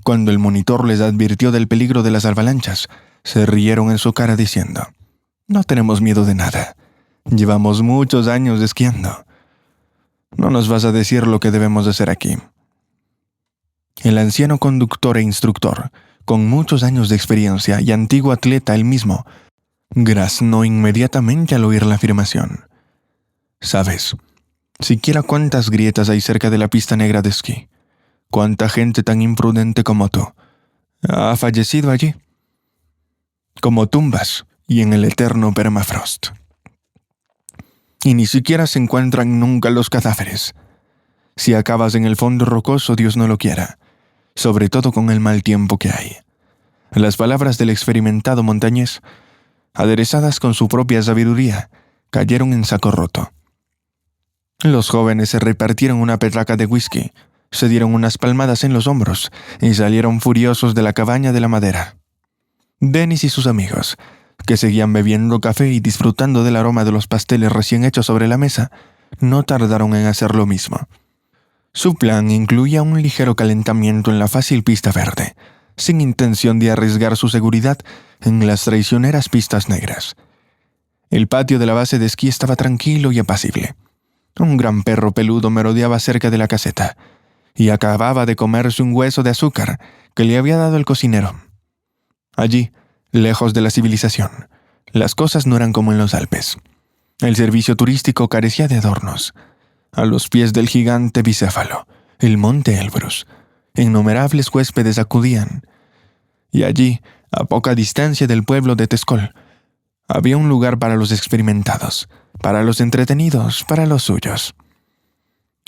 Cuando el monitor les advirtió del peligro de las avalanchas, se rieron en su cara diciendo: «No tenemos miedo de nada. Llevamos muchos años esquiando. No nos vas a decir lo que debemos hacer aquí». El anciano conductor e instructor, con muchos años de experiencia y antiguo atleta él mismo, graznó inmediatamente al oír la afirmación. «¿Sabes siquiera cuántas grietas hay cerca de la pista negra de esquí? ¿Cuánta gente tan imprudente como tú ha fallecido allí? Como tumbas y en el eterno permafrost. Y ni siquiera se encuentran nunca los cadáveres. Si acabas en el fondo rocoso, Dios no lo quiera, sobre todo con el mal tiempo que hay». Las palabras del experimentado montañés, aderezadas con su propia sabiduría, cayeron en saco roto. Los jóvenes se repartieron una petaca de whisky, se dieron unas palmadas en los hombros y salieron furiosos de la cabaña de la madera. Dennis y sus amigos, que seguían bebiendo café y disfrutando del aroma de los pasteles recién hechos sobre la mesa, no tardaron en hacer lo mismo. Su plan incluía un ligero calentamiento en la fácil pista verde, sin intención de arriesgar su seguridad en las traicioneras pistas negras. El patio de la base de esquí estaba tranquilo y apacible. Un gran perro peludo merodeaba cerca de la caseta y acababa de comerse un hueso de azúcar que le había dado el cocinero. Allí, lejos de la civilización, las cosas no eran como en los Alpes. El servicio turístico carecía de adornos. A los pies del gigante bicéfalo, el monte Elbrus, innumerables huéspedes acudían. Y allí, a poca distancia del pueblo de Tescol, había un lugar para los experimentados, para los entretenidos, para los suyos.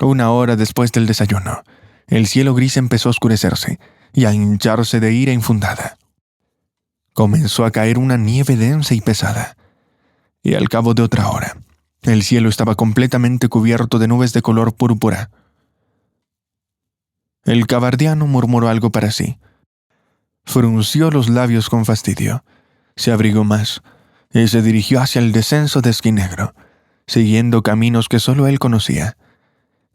1 hora después del desayuno, el cielo gris empezó a oscurecerse y a hincharse de ira infundada. Comenzó a caer una nieve densa y pesada, y al cabo de otra hora, el cielo estaba completamente cubierto de nubes de color púrpura. El cabardiano murmuró algo para sí. Frunció los labios con fastidio, se abrigó más y se dirigió hacia el descenso de Esquí Negro, siguiendo caminos que solo él conocía.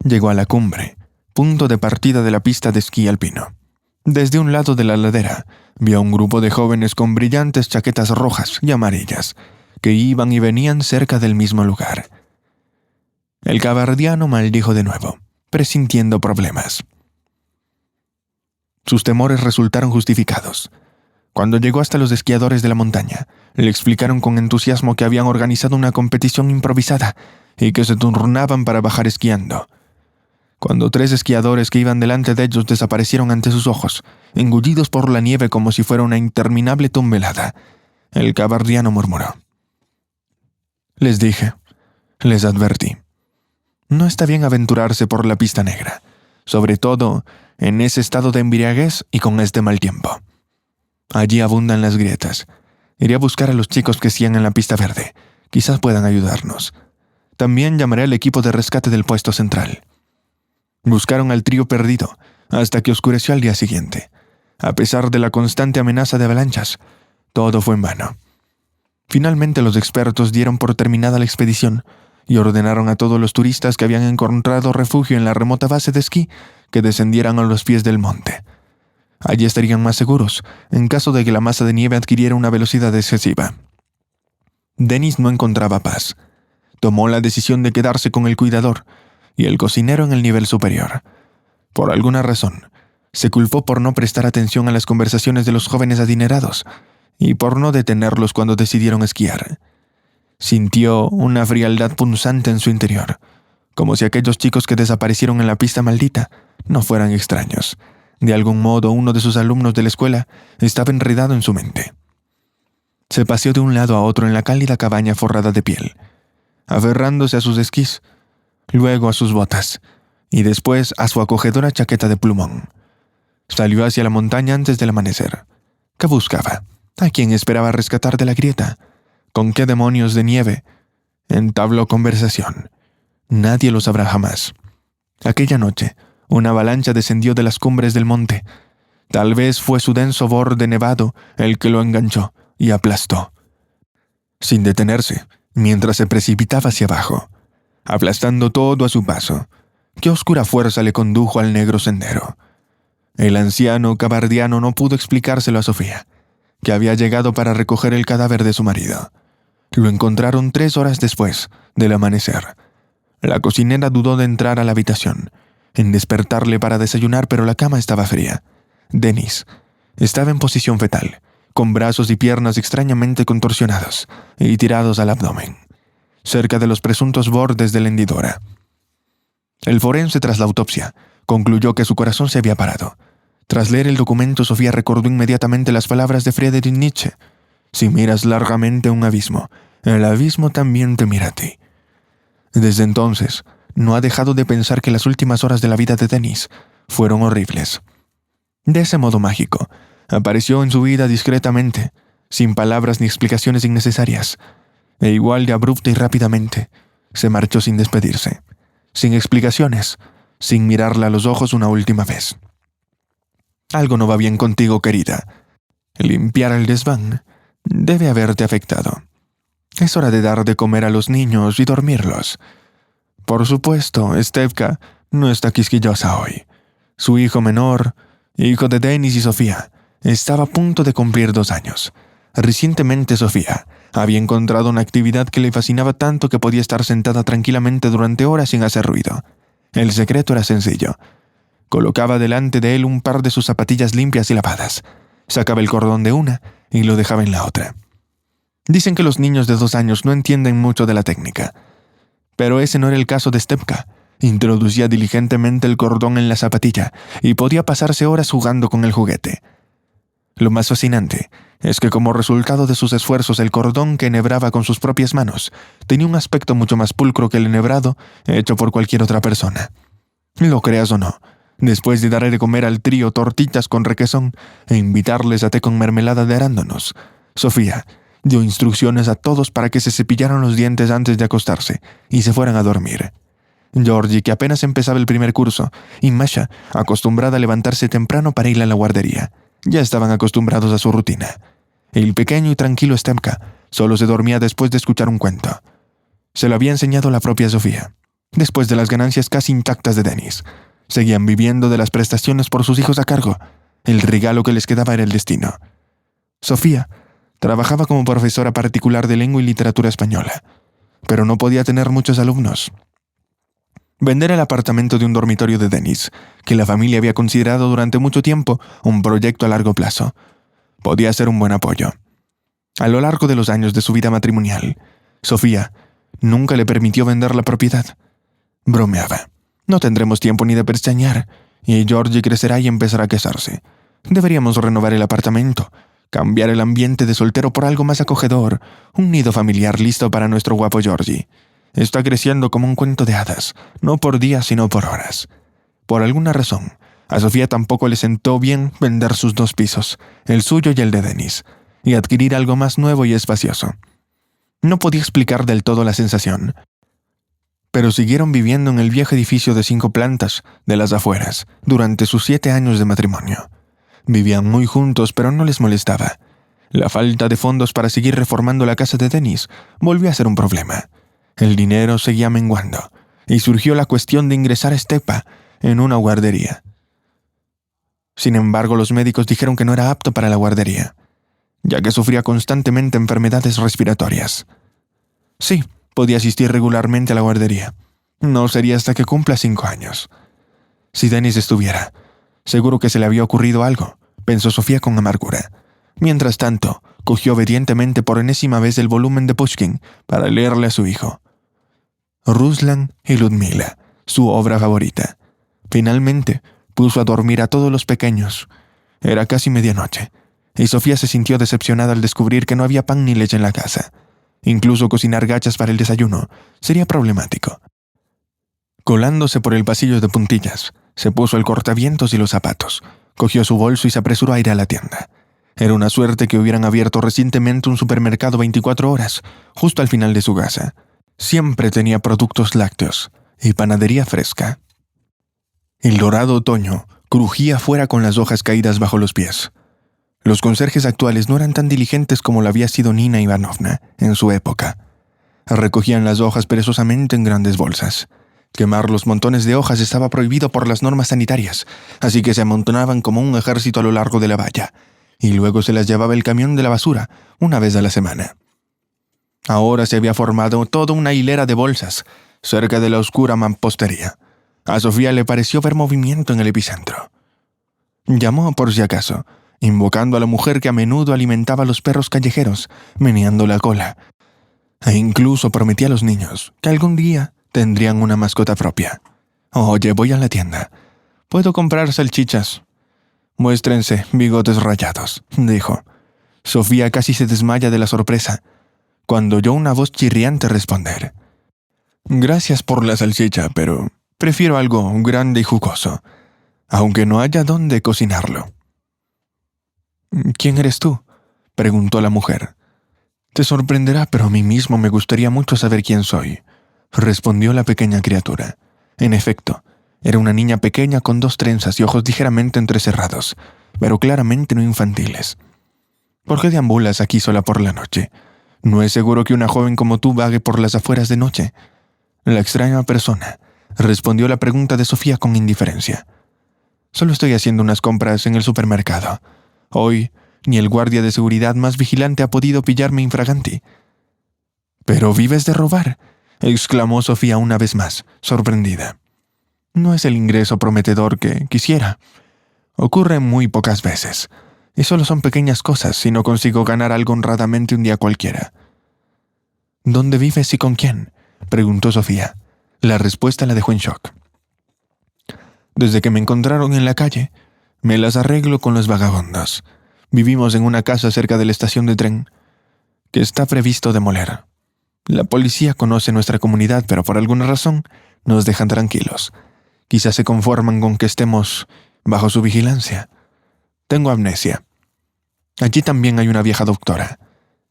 Llegó a la cumbre, punto de partida de la pista de esquí alpino. Desde un lado de la ladera, vio a un grupo de jóvenes con brillantes chaquetas rojas y amarillas, que iban y venían cerca del mismo lugar. El cabardiano maldijo de nuevo, presintiendo problemas. Sus temores resultaron justificados. Cuando llegó hasta los esquiadores de la montaña, le explicaron con entusiasmo que habían organizado una competición improvisada y que se turnaban para bajar esquiando. Cuando 3 esquiadores que iban delante de ellos desaparecieron ante sus ojos, engullidos por la nieve como si fuera una interminable tonelada, el cabardiano murmuró: «Les dije, les advertí. No está bien aventurarse por la pista negra, sobre todo en ese estado de embriaguez y con este mal tiempo. Allí abundan las grietas. Iré a buscar a los chicos que esquían en la pista verde. Quizás puedan ayudarnos. También llamaré al equipo de rescate del puesto central». Buscaron al trío perdido hasta que oscureció al día siguiente. A pesar de la constante amenaza de avalanchas, todo fue en vano. Finalmente los expertos dieron por terminada la expedición y ordenaron a todos los turistas que habían encontrado refugio en la remota base de esquí que descendieran a los pies del monte. Allí estarían más seguros en caso de que la masa de nieve adquiriera una velocidad excesiva. Dennis no encontraba paz. Tomó la decisión de quedarse con el cuidador y el cocinero en el nivel superior. Por alguna razón, se culpó por no prestar atención a las conversaciones de los jóvenes adinerados y por no detenerlos cuando decidieron esquiar. Sintió una frialdad punzante en su interior, como si aquellos chicos que desaparecieron en la pista maldita no fueran extraños. De algún modo, uno de sus alumnos de la escuela estaba enredado en su mente. Se paseó de un lado a otro en la cálida cabaña forrada de piel, aferrándose a sus esquís, luego a sus botas, y después a su acogedora chaqueta de plumón. Salió hacia la montaña antes del amanecer. ¿Qué buscaba? ¿A quién esperaba rescatar de la grieta? ¿Con qué demonios de nieve? Entabló conversación. Nadie lo sabrá jamás. Aquella noche, una avalancha descendió de las cumbres del monte. Tal vez fue su denso borde nevado el que lo enganchó y aplastó, sin detenerse, mientras se precipitaba hacia abajo, aplastando todo a su paso. Qué oscura fuerza le condujo al negro sendero. El anciano cabardiano no pudo explicárselo a Sofía, que había llegado para recoger el cadáver de su marido. Lo encontraron 3 horas después del amanecer. La cocinera dudó de entrar a la habitación, en despertarle para desayunar, pero la cama estaba fría. Dennis estaba en posición fetal, con brazos y piernas extrañamente contorsionados y tirados al abdomen, cerca de los presuntos bordes de la hendidura. El forense, tras la autopsia, concluyó que su corazón se había parado. Tras leer el documento, Sofía recordó inmediatamente las palabras de Friedrich Nietzsche: «Si miras largamente a un abismo, el abismo también te mira a ti». Desde entonces, no ha dejado de pensar que las últimas horas de la vida de Dennis fueron horribles. De ese modo mágico, apareció en su vida discretamente, sin palabras ni explicaciones innecesarias, e igual de abrupta y rápidamente, se marchó sin despedirse, sin explicaciones, sin mirarla a los ojos una última vez. «Algo no va bien contigo, querida. Limpiar el desván debe haberte afectado. Es hora de dar de comer a los niños y dormirlos. Por supuesto, Stefka no está quisquillosa hoy. Su hijo menor, hijo de Denis y Sofía, estaba a punto de cumplir 2 años. Recientemente Sofía había encontrado una actividad que le fascinaba tanto que podía estar sentada tranquilamente durante horas sin hacer ruido. El secreto era sencillo. Colocaba delante de él un par de sus zapatillas limpias y lavadas. Sacaba el cordón de una y lo dejaba en la otra. Dicen que los niños de 2 años no entienden mucho de la técnica. Pero ese no era el caso de Stefka. Introducía diligentemente el cordón en la zapatilla y podía pasarse horas jugando con el juguete. Lo más fascinante es que como resultado de sus esfuerzos el cordón que enhebraba con sus propias manos tenía un aspecto mucho más pulcro que el enhebrado hecho por cualquier otra persona. Lo creas o no, después de darle de comer al trío tortitas con requesón e invitarles a té con mermelada de arándanos, Sofía dio instrucciones a todos para que se cepillaran los dientes antes de acostarse y se fueran a dormir. Georgie, que apenas empezaba el primer curso, y Masha, acostumbrada a levantarse temprano para ir a la guardería, ya estaban acostumbrados a su rutina. El pequeño y tranquilo Stefka solo se dormía después de escuchar un cuento. Se lo había enseñado la propia Sofía. Después de las ganancias casi intactas de Denis, seguían viviendo de las prestaciones por sus hijos a cargo. El regalo que les quedaba era el destino. Sofía trabajaba como profesora particular de lengua y literatura española, pero no podía tener muchos alumnos. Vender el apartamento de un dormitorio de Denis, que la familia había considerado durante mucho tiempo un proyecto a largo plazo, podía ser un buen apoyo. A lo largo de los años de su vida matrimonial, Sofía nunca le permitió vender la propiedad. Bromeaba. «No tendremos tiempo ni de pestañear, y Georgie crecerá y empezará a casarse. Deberíamos renovar el apartamento, cambiar el ambiente de soltero por algo más acogedor, un nido familiar listo para nuestro guapo Georgie. Está creciendo como un cuento de hadas, no por días sino por horas». Por alguna razón, a Sofía tampoco le sentó bien vender sus 2 pisos, el suyo y el de Denis, y adquirir algo más nuevo y espacioso. No podía explicar del todo la sensación, pero siguieron viviendo en el viejo edificio de 5 plantas de las afueras durante sus 7 años de matrimonio. Vivían muy juntos, pero no les molestaba. La falta de fondos para seguir reformando la casa de Denis volvió a ser un problema. El dinero seguía menguando, y surgió la cuestión de ingresar a Stefka en una guardería. Sin embargo, los médicos dijeron que no era apto para la guardería, ya que sufría constantemente enfermedades respiratorias. Sí, podía asistir regularmente a la guardería. No sería hasta que cumpla 5 años. Si Denis estuviera, seguro que se le había ocurrido algo, pensó Sofía con amargura. Mientras tanto, cogió obedientemente por enésima vez el volumen de Pushkin para leerle a su hijo. Ruslan y Ludmila, su obra favorita. Finalmente, puso a dormir a todos los pequeños. Era casi medianoche, y Sofía se sintió decepcionada al descubrir que no había pan ni leche en la casa. Incluso cocinar gachas para el desayuno sería problemático. Colándose por el pasillo de puntillas, se puso el cortavientos y los zapatos, cogió su bolso y se apresuró a ir a la tienda. Era una suerte que hubieran abierto recientemente un supermercado 24 horas, justo al final de su casa. Siempre tenía productos lácteos y panadería fresca. El dorado otoño crujía fuera con las hojas caídas bajo los pies. Los conserjes actuales no eran tan diligentes como lo había sido Nina Ivanovna en su época. Recogían las hojas perezosamente en grandes bolsas. Quemar los montones de hojas estaba prohibido por las normas sanitarias, así que se amontonaban como un ejército a lo largo de la valla, y luego se las llevaba el camión de la basura una vez a la semana. Ahora se había formado toda una hilera de bolsas cerca de la oscura mampostería. A Sofía le pareció ver movimiento en el epicentro. Llamó por si acaso, invocando a la mujer que a menudo alimentaba a los perros callejeros, meneando la cola, e incluso prometía a los niños que algún día tendrían una mascota propia. «Oye, voy a la tienda. ¿Puedo comprar salchichas?» «Muéstrense, bigotes rayados», dijo. Sofía casi se desmaya de la sorpresa cuando oyó una voz chirriante responder. «Gracias por la salchicha, pero prefiero algo grande y jugoso, aunque no haya dónde cocinarlo». «¿Quién eres tú?», preguntó la mujer. «Te sorprenderá, pero a mí mismo me gustaría mucho saber quién soy», respondió la pequeña criatura. En efecto, Era una niña pequeña con 2 trenzas y ojos ligeramente entrecerrados, pero claramente no infantiles. ¿Por qué deambulas aquí sola por la noche? No es seguro que una joven como tú vague por las afueras de noche. La extraña persona respondió la pregunta de Sofía con indiferencia. Solo estoy haciendo unas compras en el supermercado. Hoy, ni el guardia de seguridad más vigilante ha podido pillarme infraganti. —¿Pero vives de robar? —exclamó Sofía una vez más, sorprendida. No es el ingreso prometedor que quisiera. Ocurre muy pocas veces, y solo son pequeñas cosas si no consigo ganar algo honradamente un día cualquiera. —¿Dónde vives y con quién? —preguntó Sofía. La respuesta la dejó en shock. Desde que me encontraron en la calle, me las arreglo con los vagabundos. Vivimos en una casa cerca de la estación de tren, que está previsto demoler. La policía conoce nuestra comunidad, pero por alguna razón nos dejan tranquilos. Quizás se conforman con que estemos bajo su vigilancia. Tengo amnesia. Allí también hay una vieja doctora,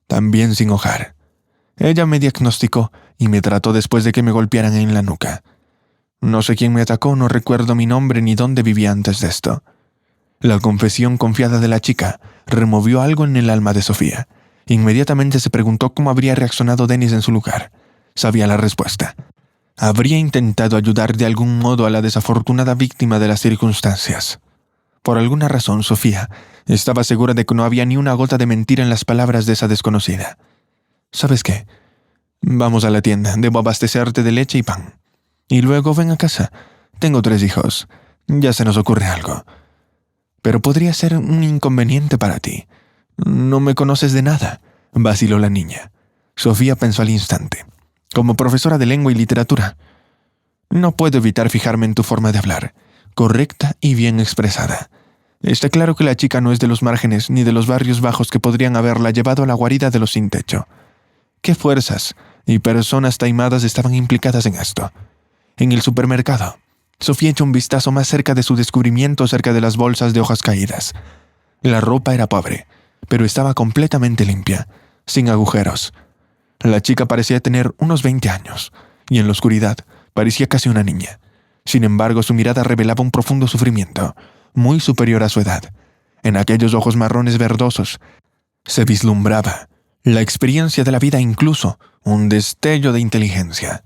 también sin hogar. Ella me diagnosticó y me trató después de que me golpearan en la nuca. No sé quién me atacó, no recuerdo mi nombre ni dónde vivía antes de esto. La confesión confiada de la chica removió algo en el alma de Sofía. Inmediatamente se preguntó cómo habría reaccionado Denis en su lugar. Sabía la respuesta. Habría intentado ayudar de algún modo a la desafortunada víctima de las circunstancias. Por alguna razón, Sofía estaba segura de que no había ni una gota de mentira en las palabras de esa desconocida. ¿Sabes qué? Vamos a la tienda, debo abastecerte de leche y pan. Y luego ven a casa. Tengo 3 hijos. Ya se nos ocurre algo. Pero podría ser un inconveniente para ti. No me conoces de nada, vaciló la niña. Sofía pensó al instante. Como profesora de lengua y literatura, no puedo evitar fijarme en tu forma de hablar, correcta y bien expresada. Está claro que la chica no es de los márgenes ni de los barrios bajos que podrían haberla llevado a la guarida de los sin techo. ¿Qué fuerzas y personas taimadas estaban implicadas en esto? En el supermercado, Sofía echó un vistazo más cerca de su descubrimiento cerca de las bolsas de hojas caídas. La ropa era pobre, pero estaba completamente limpia, sin agujeros. La chica parecía tener unos 20 años, y en la oscuridad parecía casi una niña. Sin embargo, su mirada revelaba un profundo sufrimiento, muy superior a su edad. En aquellos ojos marrones verdosos se vislumbraba la experiencia de la vida e incluso un destello de inteligencia.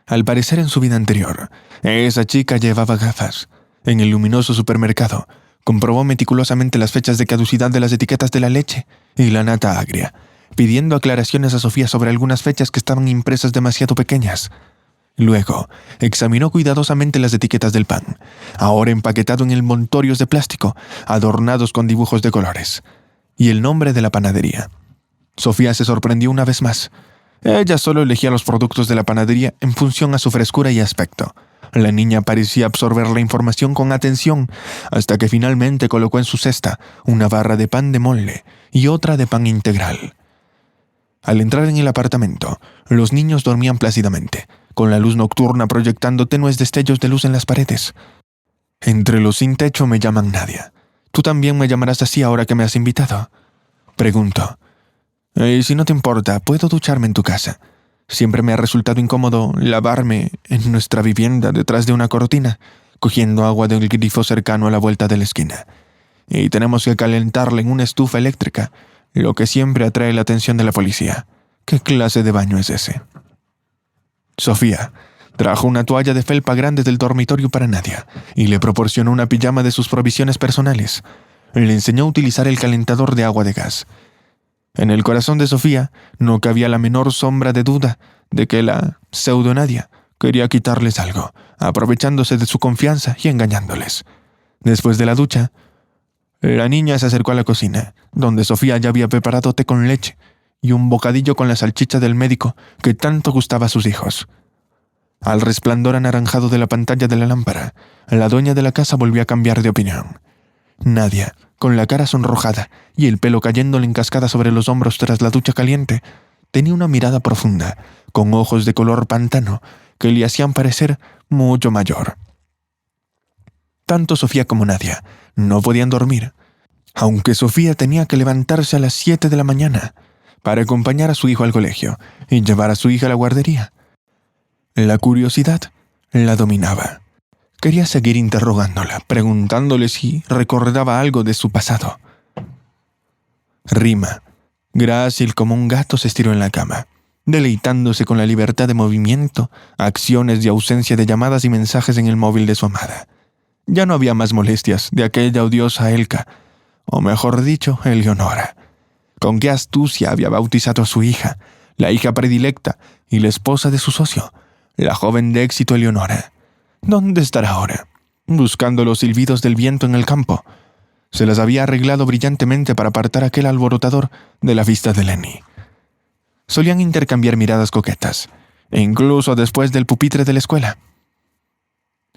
Al parecer en su vida anterior, esa chica llevaba gafas. En el luminoso supermercado, comprobó meticulosamente las fechas de caducidad de las etiquetas de la leche y la nata agria, pidiendo aclaraciones a Sofía sobre algunas fechas que estaban impresas demasiado pequeñas. Luego, examinó cuidadosamente las etiquetas del pan, ahora empaquetado en envoltorios de plástico, adornados con dibujos de colores, y el nombre de la panadería. Sofía se sorprendió una vez más. Ella solo elegía los productos de la panadería en función a su frescura y aspecto. La niña parecía absorber la información con atención, hasta que finalmente colocó en su cesta una barra de pan de molde y otra de pan integral. Al entrar en el apartamento, los niños dormían plácidamente, con la luz nocturna proyectando tenues destellos de luz en las paredes. Entre los sin techo me llaman Nadia. ¿Tú también me llamarás así ahora que me has invitado? Pregunto. Si no te importa, ¿puedo ducharme en tu casa? Siempre me ha resultado incómodo lavarme en nuestra vivienda detrás de una cortina, cogiendo agua del grifo cercano a la vuelta de la esquina. Y tenemos que calentarla en una estufa eléctrica, lo que siempre atrae la atención de la policía. ¿Qué clase de baño es ese? Sofía trajo una toalla de felpa grande del dormitorio para Nadia y le proporcionó una pijama de sus provisiones personales. Le enseñó a utilizar el calentador de agua de gas. En el corazón de Sofía no cabía la menor sombra de duda de que la pseudo-Nadia quería quitarles algo, aprovechándose de su confianza y engañándoles. Después de la ducha, la niña se acercó a la cocina, donde Sofía ya había preparado té con leche y un bocadillo con la salchicha del médico que tanto gustaba a sus hijos. Al resplandor anaranjado de la pantalla de la lámpara, la dueña de la casa volvió a cambiar de opinión. Nadia, con la cara sonrojada y el pelo cayéndole en cascada sobre los hombros tras la ducha caliente, tenía una mirada profunda, con ojos de color pantano, que le hacían parecer mucho mayor. Tanto Sofía como Nadia no podían dormir, aunque Sofía tenía que levantarse a las 7 de la mañana para acompañar a su hijo al colegio y llevar a su hija a la guardería. La curiosidad la dominaba. Quería seguir interrogándola, preguntándole si recordaba algo de su pasado. Rima, grácil como un gato, se estiró en la cama, deleitándose con la libertad de movimiento, acciones y ausencia de llamadas y mensajes en el móvil de su amada. Ya no había más molestias de aquella odiosa Elka, o mejor dicho, Eleonora. Con qué astucia había bautizado a su hija, la hija predilecta y la esposa de su socio, la joven de éxito Eleonora. ¿Dónde estará ahora? Buscando los silbidos del viento en el campo. Se las había arreglado brillantemente para apartar a aquel alborotador de la vista de Lenny. Solían intercambiar miradas coquetas, e incluso después del pupitre de la escuela.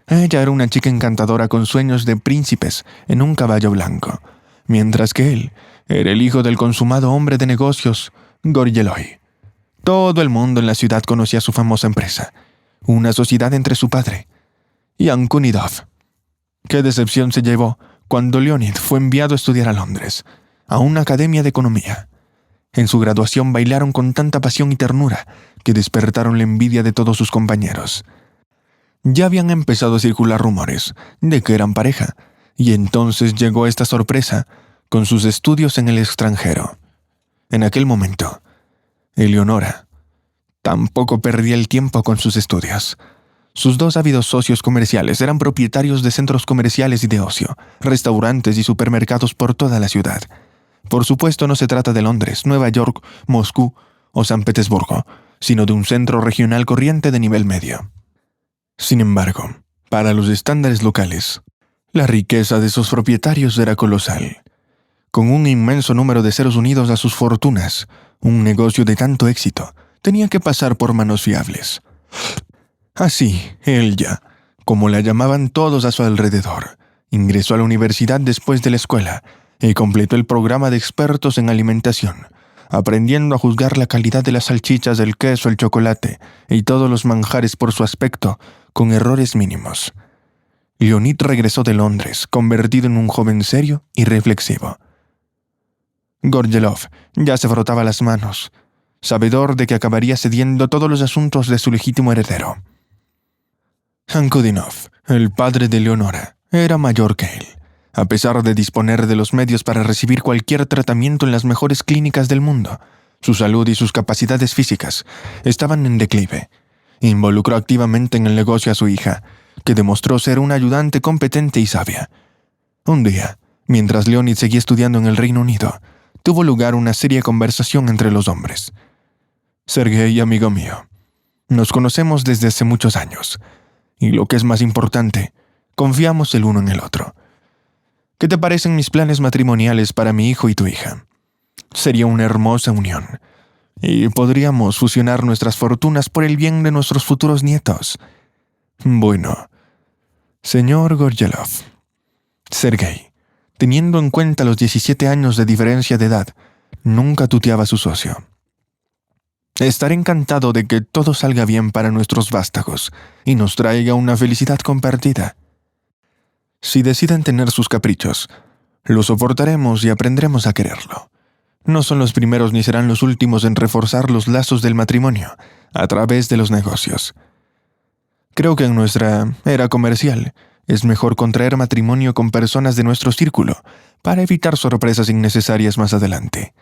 Ella era una chica encantadora con sueños de príncipes en un caballo blanco, mientras que él era el hijo del consumado hombre de negocios, Gorgeloy. Todo el mundo en la ciudad conocía su famosa empresa, una sociedad entre su padre y Ankunidov. Qué decepción se llevó cuando Leonid fue enviado a estudiar a Londres, a una academia de economía. En su graduación bailaron con tanta pasión y ternura que despertaron la envidia de todos sus compañeros. Ya habían empezado a circular rumores de que eran pareja, y entonces llegó esta sorpresa con sus estudios en el extranjero. En aquel momento, Eleonora tampoco perdía el tiempo con sus estudios. Sus dos ávidos socios comerciales eran propietarios de centros comerciales y de ocio, restaurantes y supermercados por toda la ciudad. Por supuesto, no se trata de Londres, Nueva York, Moscú o San Petersburgo, sino de un centro regional corriente de nivel medio. Sin embargo, para los estándares locales, la riqueza de sus propietarios era colosal. Con un inmenso número de ceros unidos a sus fortunas, un negocio de tanto éxito tenía que pasar por manos fiables. Así, ella, como la llamaban todos a su alrededor, ingresó a la universidad después de la escuela y completó el programa de expertos en alimentación, aprendiendo a juzgar la calidad de las salchichas, el queso, el chocolate y todos los manjares por su aspecto, con errores mínimos. Leonid regresó de Londres, convertido en un joven serio y reflexivo. Gorgelov ya se frotaba las manos, sabedor de que acabaría cediendo todos los asuntos de su legítimo heredero. Ankudinov, el padre de Leonora, era mayor que él, a pesar de disponer de los medios para recibir cualquier tratamiento en las mejores clínicas del mundo. Su salud y sus capacidades físicas estaban en declive. Involucró activamente en el negocio a su hija, que demostró ser una ayudante competente y sabia. Un día, mientras Leonid seguía estudiando en el Reino Unido, tuvo lugar una seria conversación entre los hombres. Sergei, amigo mío, nos conocemos desde hace muchos años, y lo que es más importante, confiamos el uno en el otro. ¿Qué te parecen mis planes matrimoniales para mi hijo y tu hija? Sería una hermosa unión, y podríamos fusionar nuestras fortunas por el bien de nuestros futuros nietos. Bueno, señor Gorgelov, Sergei, teniendo en cuenta los 17 años de diferencia de edad, nunca tuteaba a su socio. Estaré encantado de que todo salga bien para nuestros vástagos y nos traiga una felicidad compartida. Si deciden tener sus caprichos, lo soportaremos y aprenderemos a quererlo. No son los primeros ni serán los últimos en reforzar los lazos del matrimonio a través de los negocios. Creo que en nuestra era comercial es mejor contraer matrimonio con personas de nuestro círculo para evitar sorpresas innecesarias más adelante.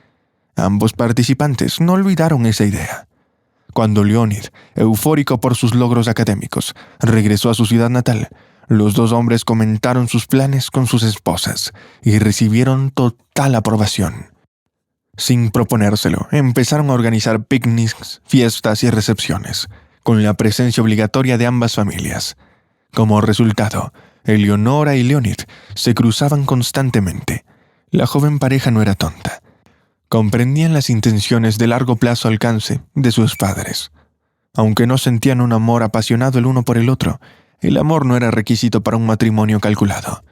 Ambos participantes no olvidaron esa idea. Cuando Leonid, eufórico por sus logros académicos, regresó a su ciudad natal, los dos hombres comentaron sus planes con sus esposas y recibieron total aprobación. Sin proponérselo, empezaron a organizar picnics, fiestas y recepciones, con la presencia obligatoria de ambas familias. Como resultado, Eleonora y Leonid se cruzaban constantemente. La joven pareja no era tonta. Comprendían las intenciones de largo plazo alcance de sus padres. Aunque no sentían un amor apasionado el uno por el otro, el amor no era requisito para un matrimonio calculado.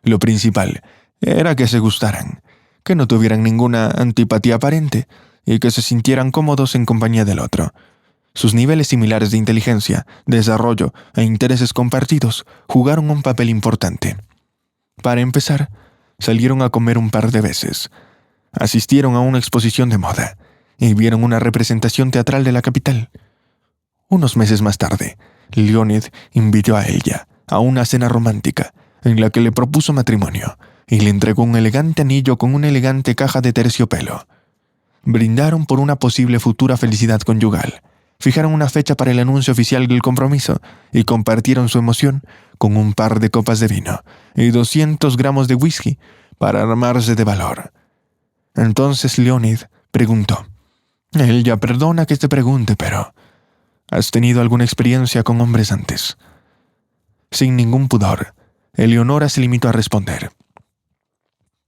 Lo principal era que se gustaran, que no tuvieran ninguna antipatía aparente y que se sintieran cómodos en compañía del otro. Sus niveles similares de inteligencia, desarrollo e intereses compartidos jugaron un papel importante. Para empezar, salieron a comer un par de veces. Asistieron a una exposición de moda y vieron una representación teatral de la capital. Unos meses más tarde, Leonid invitó a ella, a una cena romántica en la que le propuso matrimonio y le entregó un elegante anillo con una elegante caja de terciopelo. Brindaron por una posible futura felicidad conyugal, fijaron una fecha para el anuncio oficial del compromiso y compartieron su emoción con un par de copas de vino y 200 gramos de whisky para armarse de valor. Entonces Leonid preguntó: «Ella, perdona que te pregunte, pero ¿has tenido alguna experiencia con hombres antes?». Sin ningún pudor, Eleonora se limitó a responder: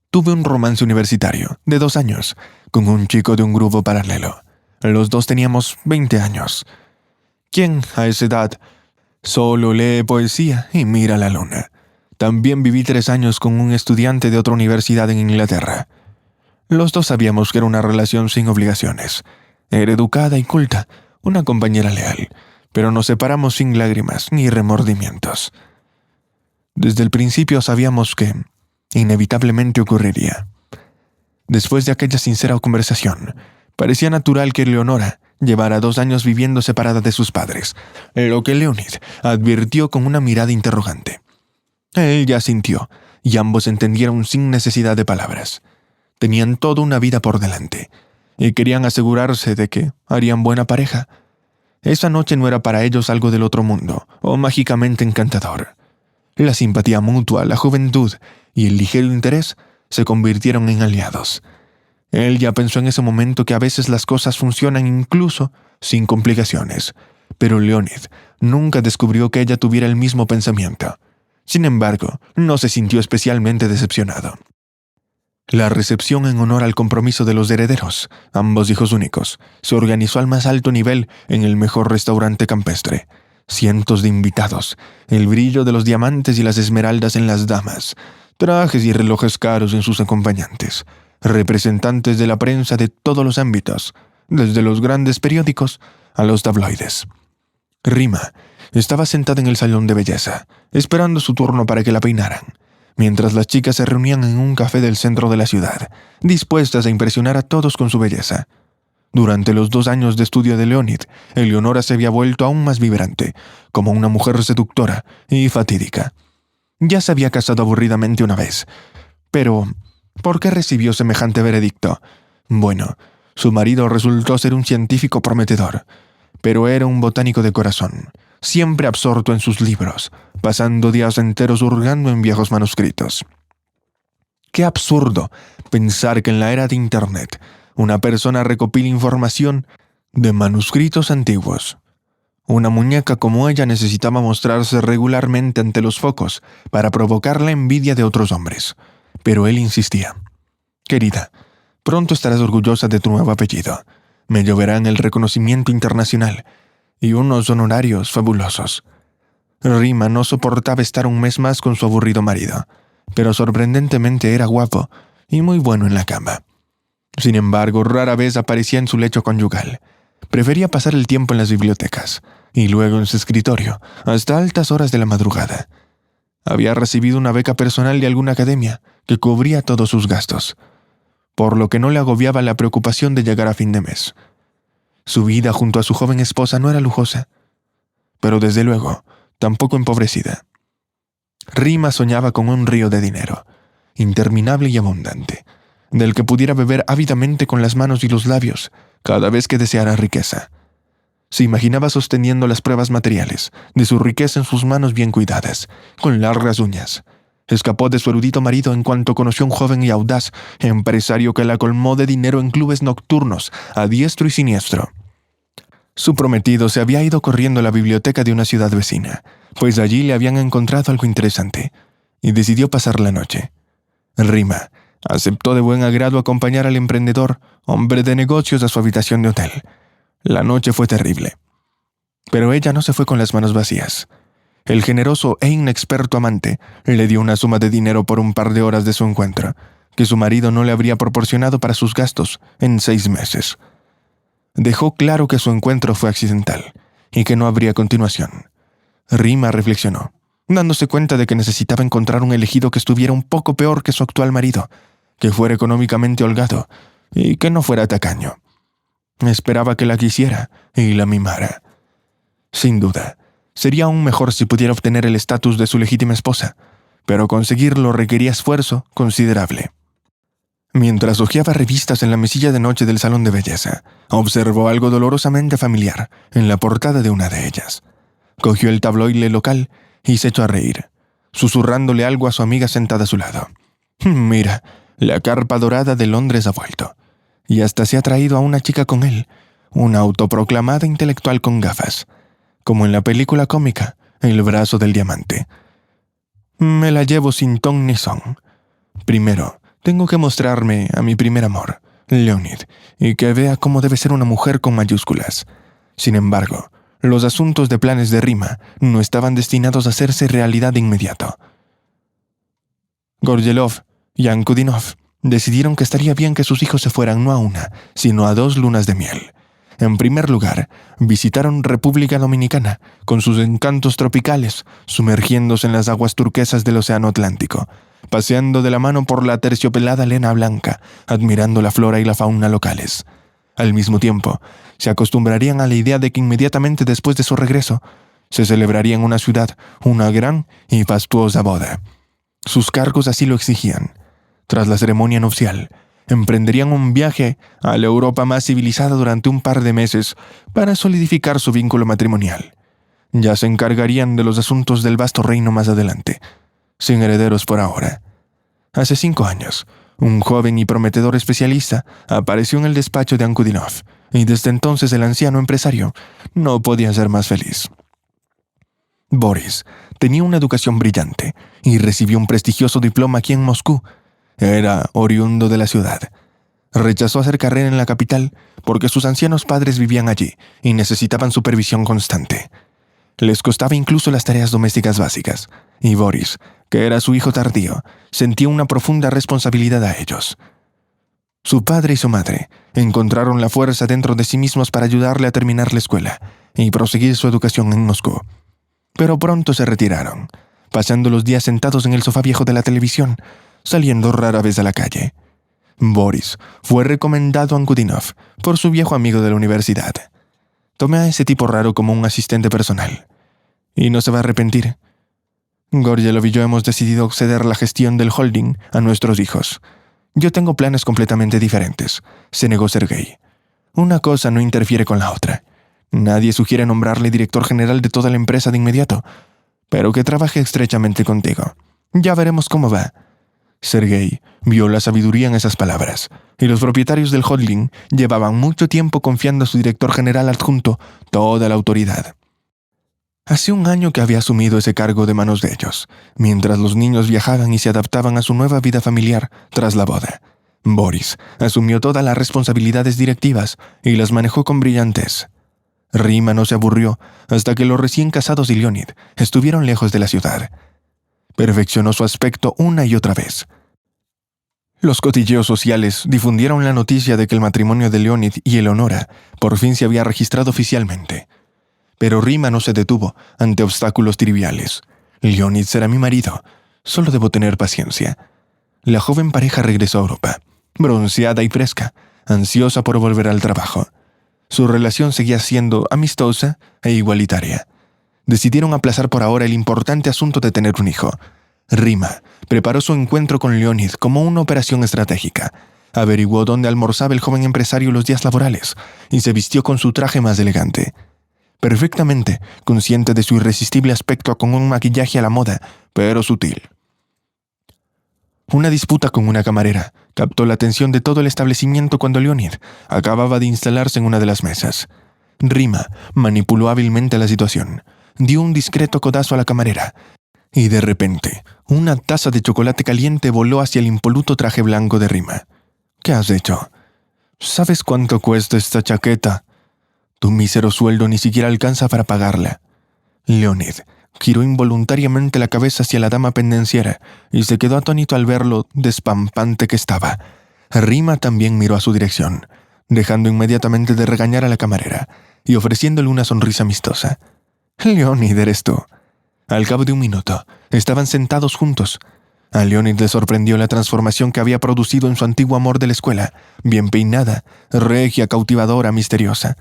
«Tuve un romance universitario de 2 años con un chico de un grupo paralelo. Los dos teníamos 20 años. ¿Quién a esa edad solo lee poesía y mira la luna? También viví 3 años con un estudiante de otra universidad en Inglaterra. Los dos sabíamos que era una relación sin obligaciones. Era educada y culta, una compañera leal, pero nos separamos sin lágrimas ni remordimientos. Desde el principio sabíamos que inevitablemente ocurriría». Después de aquella sincera conversación, parecía natural que Eleonora llevara 2 años viviendo separada de sus padres, lo que Leonid advirtió con una mirada interrogante. Él ya sintió, y ambos entendieron sin necesidad de palabras. Tenían toda una vida por delante, y querían asegurarse de que harían buena pareja. Esa noche no era para ellos algo del otro mundo, o mágicamente encantador. La simpatía mutua, la juventud y el ligero interés se convirtieron en aliados. Él ya pensó en ese momento que a veces las cosas funcionan incluso sin complicaciones, pero Leonid nunca descubrió que ella tuviera el mismo pensamiento. Sin embargo, no se sintió especialmente decepcionado. La recepción en honor al compromiso de los herederos, ambos hijos únicos, se organizó al más alto nivel en el mejor restaurante campestre. Cientos de invitados, el brillo de los diamantes y las esmeraldas en las damas, trajes y relojes caros en sus acompañantes, representantes de la prensa de todos los ámbitos, desde los grandes periódicos a los tabloides. Rima estaba sentada en el salón de belleza, esperando su turno para que la peinaran, mientras las chicas se reunían en un café del centro de la ciudad, dispuestas a impresionar a todos con su belleza. Durante los 2 años de estudio de Leonid, Eleonora se había vuelto aún más vibrante, como una mujer seductora y fatídica. Ya se había casado aburridamente una vez. Pero, ¿por qué recibió semejante veredicto? Bueno, su marido resultó ser un científico prometedor, pero era un botánico de corazón, siempre absorto en sus libros, pasando días enteros hurgando en viejos manuscritos. Qué absurdo pensar que en la era de Internet una persona recopila información de manuscritos antiguos. Una muñeca como ella necesitaba mostrarse regularmente ante los focos para provocar la envidia de otros hombres. Pero él insistía: «Querida, pronto estarás orgullosa de tu nuevo apellido. Me lloverán el reconocimiento internacional y unos honorarios fabulosos». Rima no soportaba estar un mes más con su aburrido marido, pero sorprendentemente era guapo y muy bueno en la cama. Sin embargo, rara vez aparecía en su lecho conyugal. Prefería pasar el tiempo en las bibliotecas y luego en su escritorio, hasta altas horas de la madrugada. Había recibido una beca personal de alguna academia que cubría todos sus gastos, por lo que no le agobiaba la preocupación de llegar a fin de mes. Su vida junto a su joven esposa no era lujosa, pero desde luego tampoco empobrecida. Rima soñaba con un río de dinero, interminable y abundante, del que pudiera beber ávidamente con las manos y los labios cada vez que deseara riqueza. Se imaginaba sosteniendo las pruebas materiales de su riqueza en sus manos bien cuidadas, con largas uñas. Escapó de su erudito marido en cuanto conoció a un joven y audaz empresario que la colmó de dinero en clubes nocturnos, a diestro y siniestro. Su prometido se había ido corriendo a la biblioteca de una ciudad vecina, pues allí le habían encontrado algo interesante, y decidió pasar la noche. Rima aceptó de buen agrado acompañar al emprendedor, hombre de negocios, a su habitación de hotel. La noche fue terrible. Pero ella no se fue con las manos vacías. El generoso e inexperto amante le dio una suma de dinero por un par de horas de su encuentro, que su marido no le habría proporcionado para sus gastos en 6 meses. Dejó claro que su encuentro fue accidental y que no habría continuación. Rima reflexionó, dándose cuenta de que necesitaba encontrar un elegido que estuviera un poco peor que su actual marido, que fuera económicamente holgado y que no fuera tacaño. Esperaba que la quisiera y la mimara. Sin duda, Sería aún mejor si pudiera obtener el estatus de su legítima esposa, pero conseguirlo requería esfuerzo considerable. Mientras hojeaba revistas en la mesilla de noche del salón de belleza, observó algo dolorosamente familiar en la portada de una de ellas. Cogió el tabloide local y se echó a reír, susurrándole algo a su amiga sentada a su lado. «Mira, la carpa dorada de Londres ha vuelto. Y hasta se ha traído a una chica con él, una autoproclamada intelectual con gafas, como en la película cómica El brazo del diamante. Me la llevo sin ton ni son. Primero, tengo que mostrarme a mi primer amor, Leonid, y que vea cómo debe ser una mujer con mayúsculas. Sin embargo, los asuntos de planes de Rima no estaban destinados a hacerse realidad de inmediato. Gorgelov y Ankudinov decidieron que estaría bien que sus hijos se fueran no a una, sino a 2 lunas de miel. En primer lugar, visitaron República Dominicana, con sus encantos tropicales, sumergiéndose en las aguas turquesas del Océano Atlántico, paseando de la mano por la aterciopelada arena blanca, admirando la flora y la fauna locales. Al mismo tiempo, se acostumbrarían a la idea de que inmediatamente después de su regreso, se celebraría en una ciudad una gran y fastuosa boda. Sus cargos así lo exigían. Tras la ceremonia nupcial, emprenderían un viaje a la Europa más civilizada durante un par de meses para solidificar su vínculo matrimonial. Ya se encargarían de los asuntos del vasto reino más adelante, sin herederos por ahora. Hace 5 años, un joven y prometedor especialista apareció en el despacho de Ankudinov, y desde entonces el anciano empresario no podía ser más feliz. Boris tenía una educación brillante y recibió un prestigioso diploma aquí en Moscú. Era oriundo de la ciudad. Rechazó hacer carrera en la capital porque sus ancianos padres vivían allí y necesitaban supervisión constante. Les costaba incluso las tareas domésticas básicas, y Boris, que era su hijo tardío, sentía una profunda responsabilidad a ellos. Su padre y su madre encontraron la fuerza dentro de sí mismos para ayudarle a terminar la escuela y proseguir su educación en Moscú. Pero pronto se retiraron, pasando los días sentados en el sofá viejo de la televisión, saliendo rara vez a la calle. Boris fue recomendado a Ankudinov por su viejo amigo de la universidad. Tomé a ese tipo raro como un asistente personal. Y no se va a arrepentir. Gorgelov y yo hemos decidido ceder la gestión del holding a nuestros hijos. Yo tengo planes completamente diferentes, se negó Sergei. Una cosa no interfiere con la otra. Nadie sugiere nombrarle director general de toda la empresa de inmediato, pero que trabaje estrechamente contigo. Ya veremos cómo va. Sergei vio la sabiduría en esas palabras, y los propietarios del holding llevaban mucho tiempo confiando a su director general adjunto toda la autoridad. Hace 1 año que había asumido ese cargo de manos de ellos, mientras los niños viajaban y se adaptaban a su nueva vida familiar tras la boda. Boris asumió todas las responsabilidades directivas y las manejó con brillantez. Rima no se aburrió hasta que los recién casados y Leonid estuvieron lejos de la ciudad. Perfeccionó su aspecto una y otra vez. Los cotilleos sociales difundieron la noticia de que el matrimonio de Leonid y Eleonora por fin se había registrado oficialmente. Pero Rima no se detuvo ante obstáculos triviales. Leonid será mi marido. Solo debo tener paciencia. La joven pareja regresó a Europa, bronceada y fresca, ansiosa por volver al trabajo. Su relación seguía siendo amistosa e igualitaria. Decidieron aplazar por ahora el importante asunto de tener un hijo. Rima preparó su encuentro con Leonid como una operación estratégica. Averiguó dónde almorzaba el joven empresario los días laborales y se vistió con su traje más elegante. Perfectamente consciente de su irresistible aspecto con un maquillaje a la moda, pero sutil. Una disputa con una camarera captó la atención de todo el establecimiento cuando Leonid acababa de instalarse en una de las mesas. Rima manipuló hábilmente la situación, dio un discreto codazo a la camarera, y de repente, una taza de chocolate caliente voló hacia el impoluto traje blanco de Rima. «¿Qué has hecho? ¿Sabes cuánto cuesta esta chaqueta? Tu mísero sueldo ni siquiera alcanza para pagarla». Leonid giró involuntariamente la cabeza hacia la dama pendenciera y se quedó atónito al ver lo despampante que estaba. Rima también miró a su dirección, dejando inmediatamente de regañar a la camarera y ofreciéndole una sonrisa amistosa. «Leonid, eres tú». Al cabo de 1 minuto, estaban sentados juntos. A Leonid le sorprendió la transformación que había producido en su antiguo amor de la escuela, bien peinada, regia, cautivadora, misteriosa.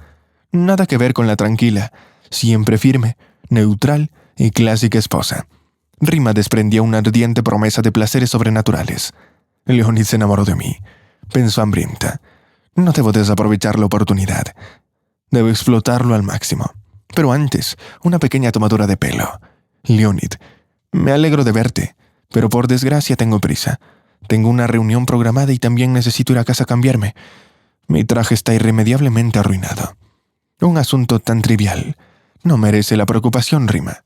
Nada que ver con la tranquila, siempre firme, neutral y clásica esposa. Rima desprendía una ardiente promesa de placeres sobrenaturales. Leonid se enamoró de mí, pensó hambrienta. No debo desaprovechar la oportunidad. Debo explotarlo al máximo. Pero antes, una pequeña tomadura de pelo. Leonid, me alegro de verte, pero por desgracia tengo prisa. Tengo una reunión programada y también necesito ir a casa a cambiarme. Mi traje está irremediablemente arruinado. Un asunto tan trivial no merece la preocupación, Rima.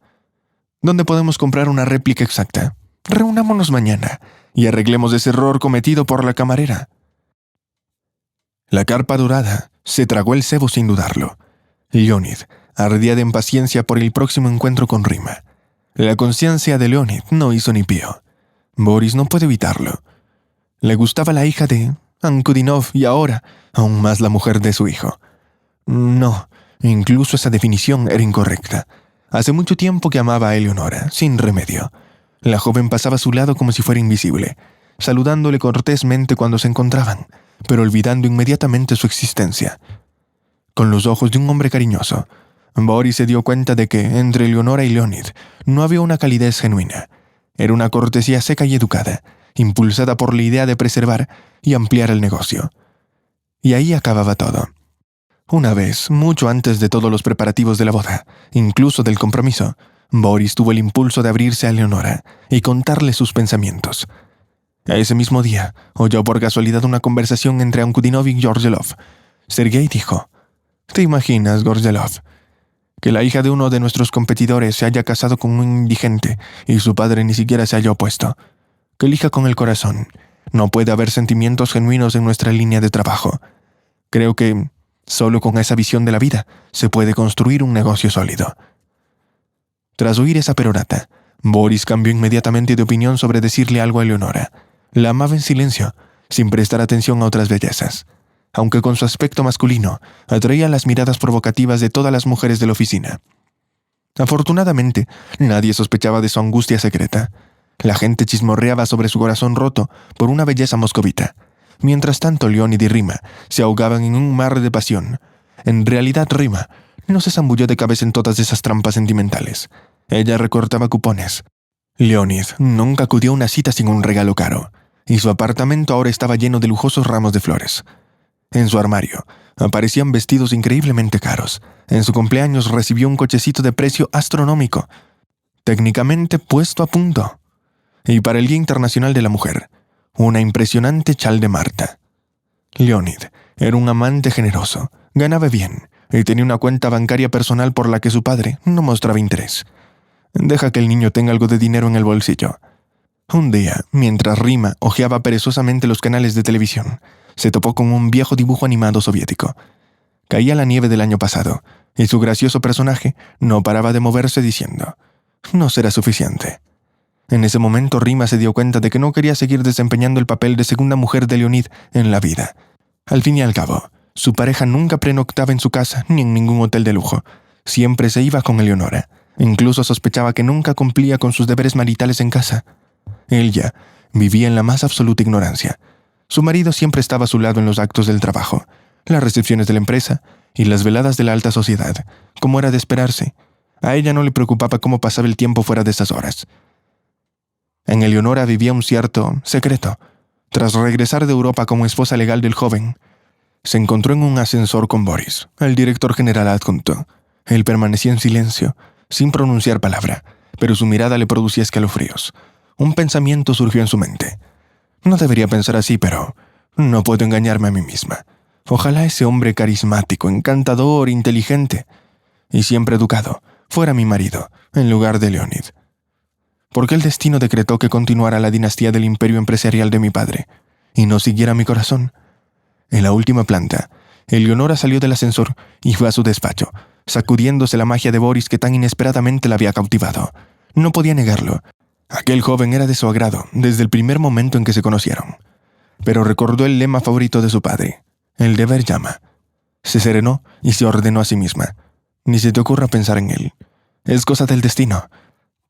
¿Dónde podemos comprar una réplica exacta? Reunámonos mañana y arreglemos ese error cometido por la camarera. La carpa dorada se tragó el cebo sin dudarlo. Leonid ardía de impaciencia por el próximo encuentro con Rima. La conciencia de Leonid no hizo ni pío. Boris no puede evitarlo. Le gustaba la hija de Ankudinov y ahora aún más la mujer de su hijo. No, incluso esa definición era incorrecta. Hace mucho tiempo que amaba a Eleonora, sin remedio. La joven pasaba a su lado como si fuera invisible, saludándole cortésmente cuando se encontraban, pero olvidando inmediatamente su existencia. Con los ojos de un hombre cariñoso, Boris se dio cuenta de que entre Eleonora y Leonid no había una calidez genuina. Era una cortesía seca y educada, impulsada por la idea de preservar y ampliar el negocio. Y ahí acababa todo. Una vez, mucho antes de todos los preparativos de la boda, incluso del compromiso, Boris tuvo el impulso de abrirse a Eleonora y contarle sus pensamientos. Ese mismo día, oyó por casualidad una conversación entre Ankudinov y Gorgelov. Sergei dijo: «¿Te imaginas, Gorgelov, que la hija de uno de nuestros competidores se haya casado con un indigente y su padre ni siquiera se haya opuesto? Que elija con el corazón. No puede haber sentimientos genuinos en nuestra línea de trabajo. Creo que solo con esa visión de la vida se puede construir un negocio sólido». Tras oír esa perorata, Boris cambió inmediatamente de opinión sobre decirle algo a Eleonora. La amaba en silencio, sin prestar atención a otras bellezas. Aunque con su aspecto masculino, atraía las miradas provocativas de todas las mujeres de la oficina. Afortunadamente, nadie sospechaba de su angustia secreta. La gente chismorreaba sobre su corazón roto por una belleza moscovita. Mientras tanto, Leonid y Rima se ahogaban en un mar de pasión. En realidad, Rima no se zambulló de cabeza en todas esas trampas sentimentales. Ella recortaba cupones. Leonid nunca acudió a una cita sin un regalo caro, y su apartamento ahora estaba lleno de lujosos ramos de flores. En su armario aparecían vestidos increíblemente caros. En su cumpleaños recibió un cochecito de precio astronómico, técnicamente puesto a punto. Y para el Día Internacional de la Mujer, una impresionante chal de Marta. Leonid era un amante generoso, ganaba bien y tenía una cuenta bancaria personal por la que su padre no mostraba interés. Deja que el niño tenga algo de dinero en el bolsillo. Un día, mientras Rima hojeaba perezosamente los canales de televisión, se topó con un viejo dibujo animado soviético. Caía la nieve del año pasado, y su gracioso personaje no paraba de moverse diciendo: «No será suficiente». En ese momento Rima se dio cuenta de que no quería seguir desempeñando el papel de segunda mujer de Leonid en la vida. Al fin y al cabo, su pareja nunca pernoctaba en su casa ni en ningún hotel de lujo. Siempre se iba con Eleonora. Incluso sospechaba que nunca cumplía con sus deberes maritales en casa. Ella vivía en la más absoluta ignorancia. Su marido siempre estaba a su lado en los actos del trabajo, las recepciones de la empresa y las veladas de la alta sociedad, como era de esperarse. A ella no le preocupaba cómo pasaba el tiempo fuera de esas horas. En Eleonora vivía un cierto secreto. Tras regresar de Europa como esposa legal del joven, se encontró en un ascensor con Boris, el director general adjunto. Él permanecía en silencio, sin pronunciar palabra, pero su mirada le producía escalofríos. Un pensamiento surgió en su mente. No debería pensar así, pero no puedo engañarme a mí misma. Ojalá ese hombre carismático, encantador, inteligente y siempre educado fuera mi marido, en lugar de Leonid. ¿Por qué el destino decretó que continuara la dinastía del imperio empresarial de mi padre y no siguiera mi corazón? En la última planta, Eleonora salió del ascensor y fue a su despacho, sacudiéndose la magia de Boris que tan inesperadamente la había cautivado. No podía negarlo. Aquel joven era de su agrado desde el primer momento en que se conocieron. Pero recordó el lema favorito de su padre: el deber llama. Se serenó y se ordenó a sí misma: ni se te ocurra pensar en él. Es cosa del destino.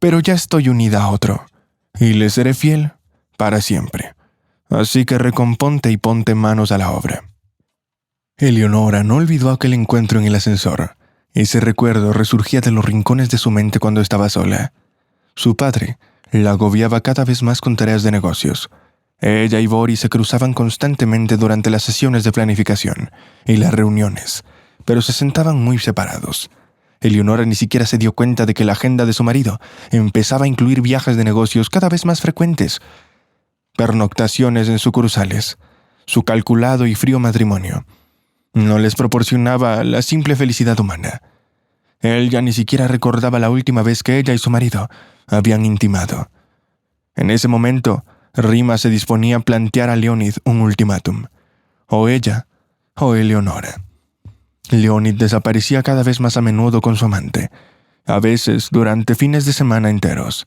Pero ya estoy unida a otro, y le seré fiel para siempre. Así que recomponte y ponte manos a la obra. Eleonora no olvidó aquel encuentro en el ascensor, Ese recuerdo resurgía de los rincones de su mente cuando estaba sola. Su padre la agobiaba cada vez más con tareas de negocios. Ella y Boris se cruzaban constantemente durante las sesiones de planificación y las reuniones, pero se sentaban muy separados. Eleonora ni siquiera se dio cuenta de que la agenda de su marido empezaba a incluir viajes de negocios cada vez más frecuentes, pernoctaciones en sucursales, su calculado y frío matrimonio. No les proporcionaba la simple felicidad humana. Él ya ni siquiera recordaba la última vez que ella y su marido habían intimado. En ese momento, Rima se disponía a plantear a Leonid un ultimátum. O ella, o Eleonora. Leonid desaparecía cada vez más a menudo con su amante, a veces durante fines de semana enteros.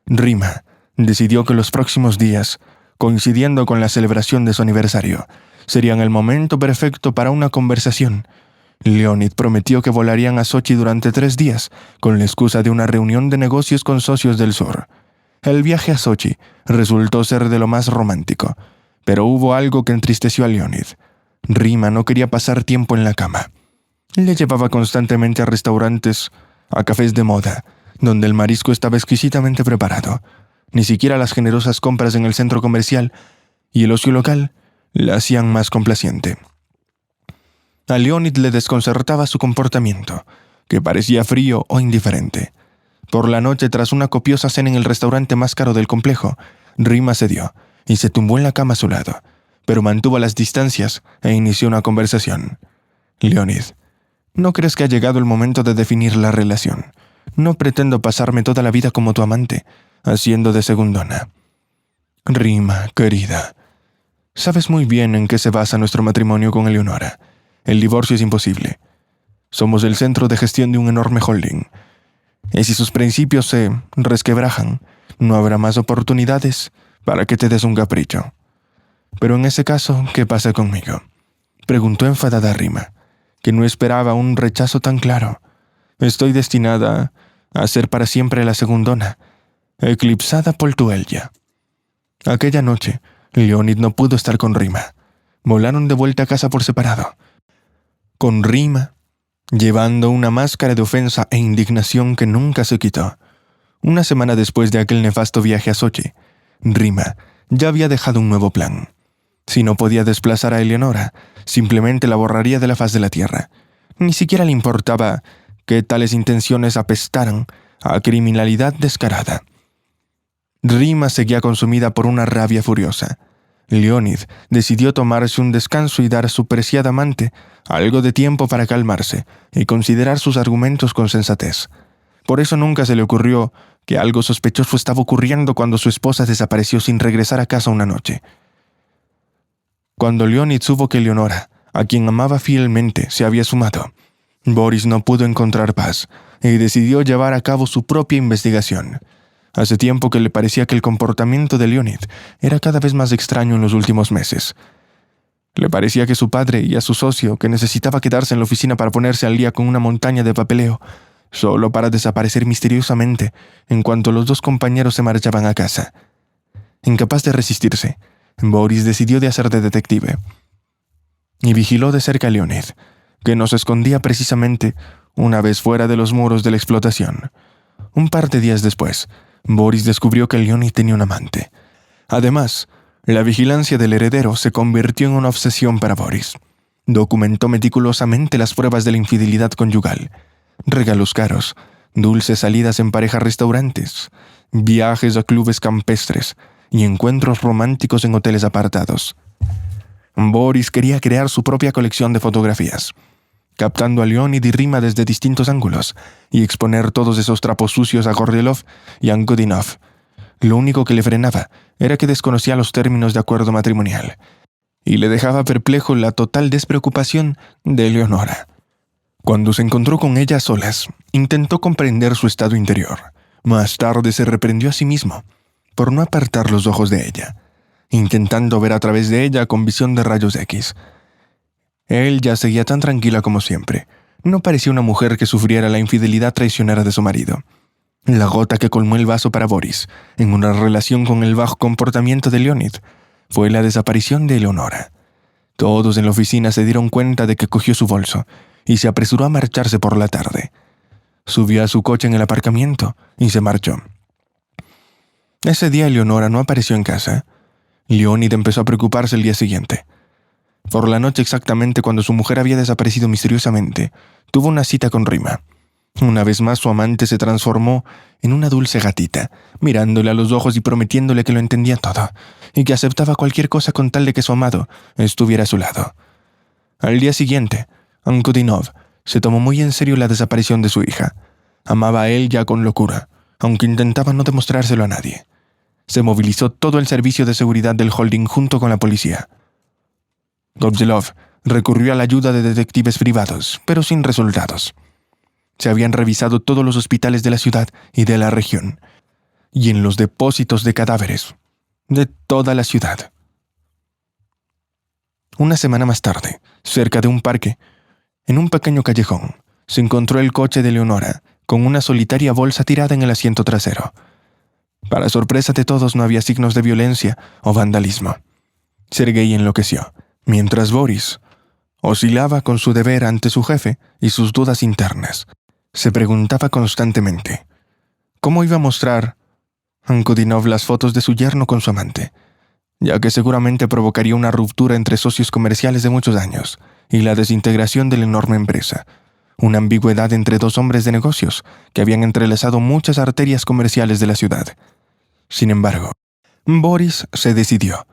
Rima decidió que los próximos días, coincidiendo con la celebración de su aniversario, serían el momento perfecto para una conversación. Leonid prometió que volarían a Sochi durante 3 días, con la excusa de una reunión de negocios con socios del sur. El viaje a Sochi resultó ser de lo más romántico, pero hubo algo que entristeció a Leonid. Rima no quería pasar tiempo en la cama. Le llevaba constantemente a restaurantes, a cafés de moda, donde el marisco estaba exquisitamente preparado. Ni siquiera las generosas compras en el centro comercial y el ocio local la hacían más complaciente. A Leonid le desconcertaba su comportamiento, que parecía frío o indiferente. Por la noche, tras una copiosa cena en el restaurante más caro del complejo, Rima cedió y se tumbó en la cama a su lado, pero mantuvo las distancias e inició una conversación. Leonid, ¿no crees que ha llegado el momento de definir la relación? No pretendo pasarme toda la vida como tu amante, haciendo de segundona. Rima, querida, sabes muy bien en qué se basa nuestro matrimonio con Eleonora. El divorcio es imposible. Somos el centro de gestión de un enorme holding. Y si sus principios se resquebrajan, no habrá más oportunidades para que te des un capricho. Pero en ese caso, ¿qué pasa conmigo? Preguntó enfadada Rima, que no esperaba un rechazo tan claro. Estoy destinada a ser para siempre la segundona, eclipsada por tu Elya. Aquella noche, Leonid no pudo estar con Rima. Volaron de vuelta a casa por separado. Con Rima, llevando una máscara de ofensa e indignación que nunca se quitó. Una semana después de aquel nefasto viaje a Sochi, Rima ya había dejado un nuevo plan. Si no podía desplazar a Eleonora, simplemente la borraría de la faz de la tierra. Ni siquiera le importaba que tales intenciones apestaran a criminalidad descarada. Rima seguía consumida por una rabia furiosa. Leonid decidió tomarse un descanso y dar a su preciada amante algo de tiempo para calmarse y considerar sus argumentos con sensatez. Por eso nunca se le ocurrió que algo sospechoso estaba ocurriendo cuando su esposa desapareció sin regresar a casa una noche. Cuando Leonid supo que Eleonora, a quien amaba fielmente, se había sumado, Boris no pudo encontrar paz y decidió llevar a cabo su propia investigación. Hace tiempo que le parecía que el comportamiento de Leonid era cada vez más extraño en los últimos meses. Le parecía que su padre y a su socio, que necesitaba quedarse en la oficina para ponerse al día con una montaña de papeleo, solo para desaparecer misteriosamente en cuanto los 2 compañeros se marchaban a casa. Incapaz de resistirse, Boris decidió de hacer de detective y vigiló de cerca a Leonid, que no se escondía precisamente una vez fuera de los muros de la explotación. Un par de días después, Boris descubrió que Leonid tenía un amante. Además, la vigilancia del heredero se convirtió en una obsesión para Boris. Documentó meticulosamente las pruebas de la infidelidad conyugal, regalos caros, dulces salidas en pareja a restaurantes, viajes a clubes campestres y encuentros románticos en hoteles apartados. Boris quería crear su propia colección de fotografías, captando a Leonid y Rima desde distintos ángulos y exponer todos esos trapos sucios a Gordelov y a Godinov. Lo único que le frenaba era que desconocía los términos de acuerdo matrimonial y le dejaba perplejo la total despreocupación de Eleonora. Cuando se encontró con ella a solas, intentó comprender su estado interior. Más tarde se reprendió a sí mismo por no apartar los ojos de ella, intentando ver a través de ella con visión de rayos X. Él ya seguía tan tranquila como siempre. No parecía una mujer que sufriera la infidelidad traicionera de su marido. La gota que colmó el vaso para Boris, en una relación con el bajo comportamiento de Leonid, fue la desaparición de Eleonora. Todos en la oficina se dieron cuenta de que cogió su bolso y se apresuró a marcharse por la tarde. Subió a su coche en el aparcamiento y se marchó. Ese día Eleonora no apareció en casa. Leonid empezó a preocuparse el día siguiente. Por la noche, exactamente cuando su mujer había desaparecido misteriosamente, tuvo una cita con Rima. Una vez más su amante se transformó en una dulce gatita, mirándole a los ojos y prometiéndole que lo entendía todo, y que aceptaba cualquier cosa con tal de que su amado estuviera a su lado. Al día siguiente, Ankudinov se tomó muy en serio la desaparición de su hija. Amaba a él ya con locura, aunque intentaba no demostrárselo a nadie. Se movilizó todo el servicio de seguridad del holding junto con la policía. Gobzelov recurrió a la ayuda de detectives privados, pero sin resultados. Se habían revisado todos los hospitales de la ciudad y de la región, y en los depósitos de cadáveres de toda la ciudad. Una semana más tarde, cerca de un parque, en un pequeño callejón, se encontró el coche de Leonora, con una solitaria bolsa tirada en el asiento trasero. Para sorpresa de todos, no había signos de violencia o vandalismo. Sergei enloqueció, mientras Boris oscilaba con su deber ante su jefe y sus dudas internas. Se preguntaba constantemente cómo iba a mostrar Ankudinov las fotos de su yerno con su amante, ya que seguramente provocaría una ruptura entre socios comerciales de muchos años y la desintegración de la enorme empresa, una ambigüedad entre dos hombres de negocios que habían entrelazado muchas arterias comerciales de la ciudad. Sin embargo, Boris se decidió.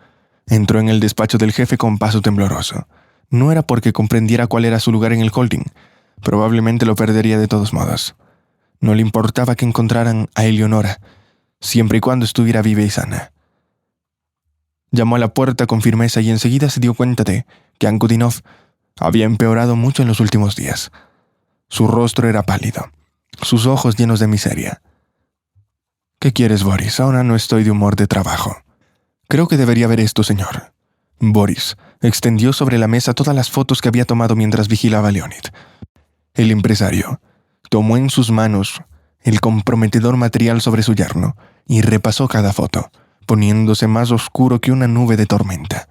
Entró en el despacho del jefe con paso tembloroso. No era porque comprendiera cuál era su lugar en el holding. Probablemente lo perdería de todos modos. No le importaba que encontraran a Eleonora, siempre y cuando estuviera viva y sana. Llamó a la puerta con firmeza y enseguida se dio cuenta de que Ankudinov había empeorado mucho en los últimos días. Su rostro era pálido, sus ojos llenos de miseria. «¿Qué quieres, Boris? Ahora no estoy de humor de trabajo». «Creo que debería ver esto, señor». Boris extendió sobre la mesa todas las fotos que había tomado mientras vigilaba a Leonid. El empresario tomó en sus manos el comprometedor material sobre su yerno y repasó cada foto, poniéndose más oscuro que una nube de tormenta.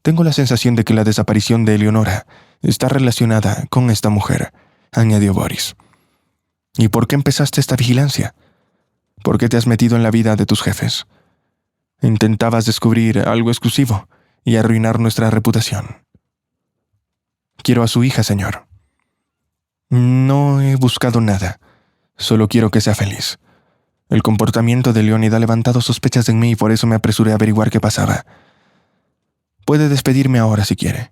«Tengo la sensación de que la desaparición de Eleonora está relacionada con esta mujer», añadió Boris. «¿Y por qué empezaste esta vigilancia? ¿Por qué te has metido en la vida de tus jefes? Intentabas descubrir algo exclusivo y arruinar nuestra reputación». «Quiero a su hija, señor». «No he buscado nada. Solo quiero que sea feliz. El comportamiento de Leonid ha levantado sospechas en mí y por eso me apresuré a averiguar qué pasaba. Puede despedirme ahora si quiere.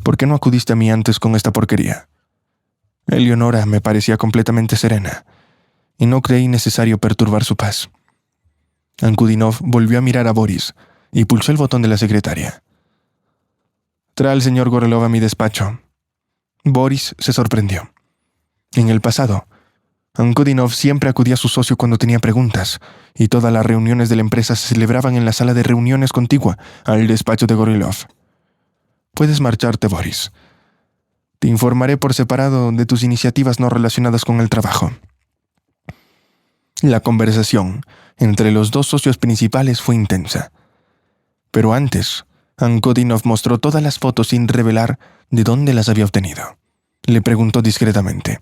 ¿Por qué no acudiste a mí antes con esta porquería?» Eleonora me parecía completamente serena y no creí necesario perturbar su paz. Ankudinov volvió a mirar a Boris y pulsó el botón de la secretaria. «Trae al señor Gorelov a mi despacho». Boris se sorprendió. En el pasado, Ankudinov siempre acudía a su socio cuando tenía preguntas, y todas las reuniones de la empresa se celebraban en la sala de reuniones contigua al despacho de Gorelov. «Puedes marcharte, Boris. Te informaré por separado de tus iniciativas no relacionadas con el trabajo». La conversación entre los dos socios principales fue intensa. Pero antes, Ankudinov mostró todas las fotos sin revelar de dónde las había obtenido. Le preguntó discretamente: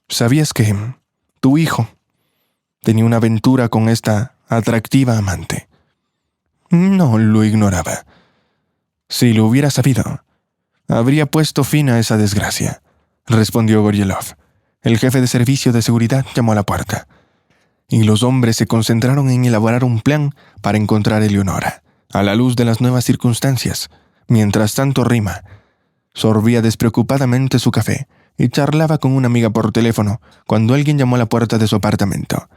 «¿Sabías que tu hijo tenía una aventura con esta atractiva amante?» «No, lo ignoraba. Si lo hubiera sabido, habría puesto fin a esa desgracia», respondió Gorelov. El jefe de servicio de seguridad llamó a la puerta, y los hombres se concentraron en elaborar un plan para encontrar a Eleonora, a la luz de las nuevas circunstancias. Mientras tanto, Rima sorbía despreocupadamente su café y charlaba con una amiga por teléfono cuando alguien llamó a la puerta de su apartamento.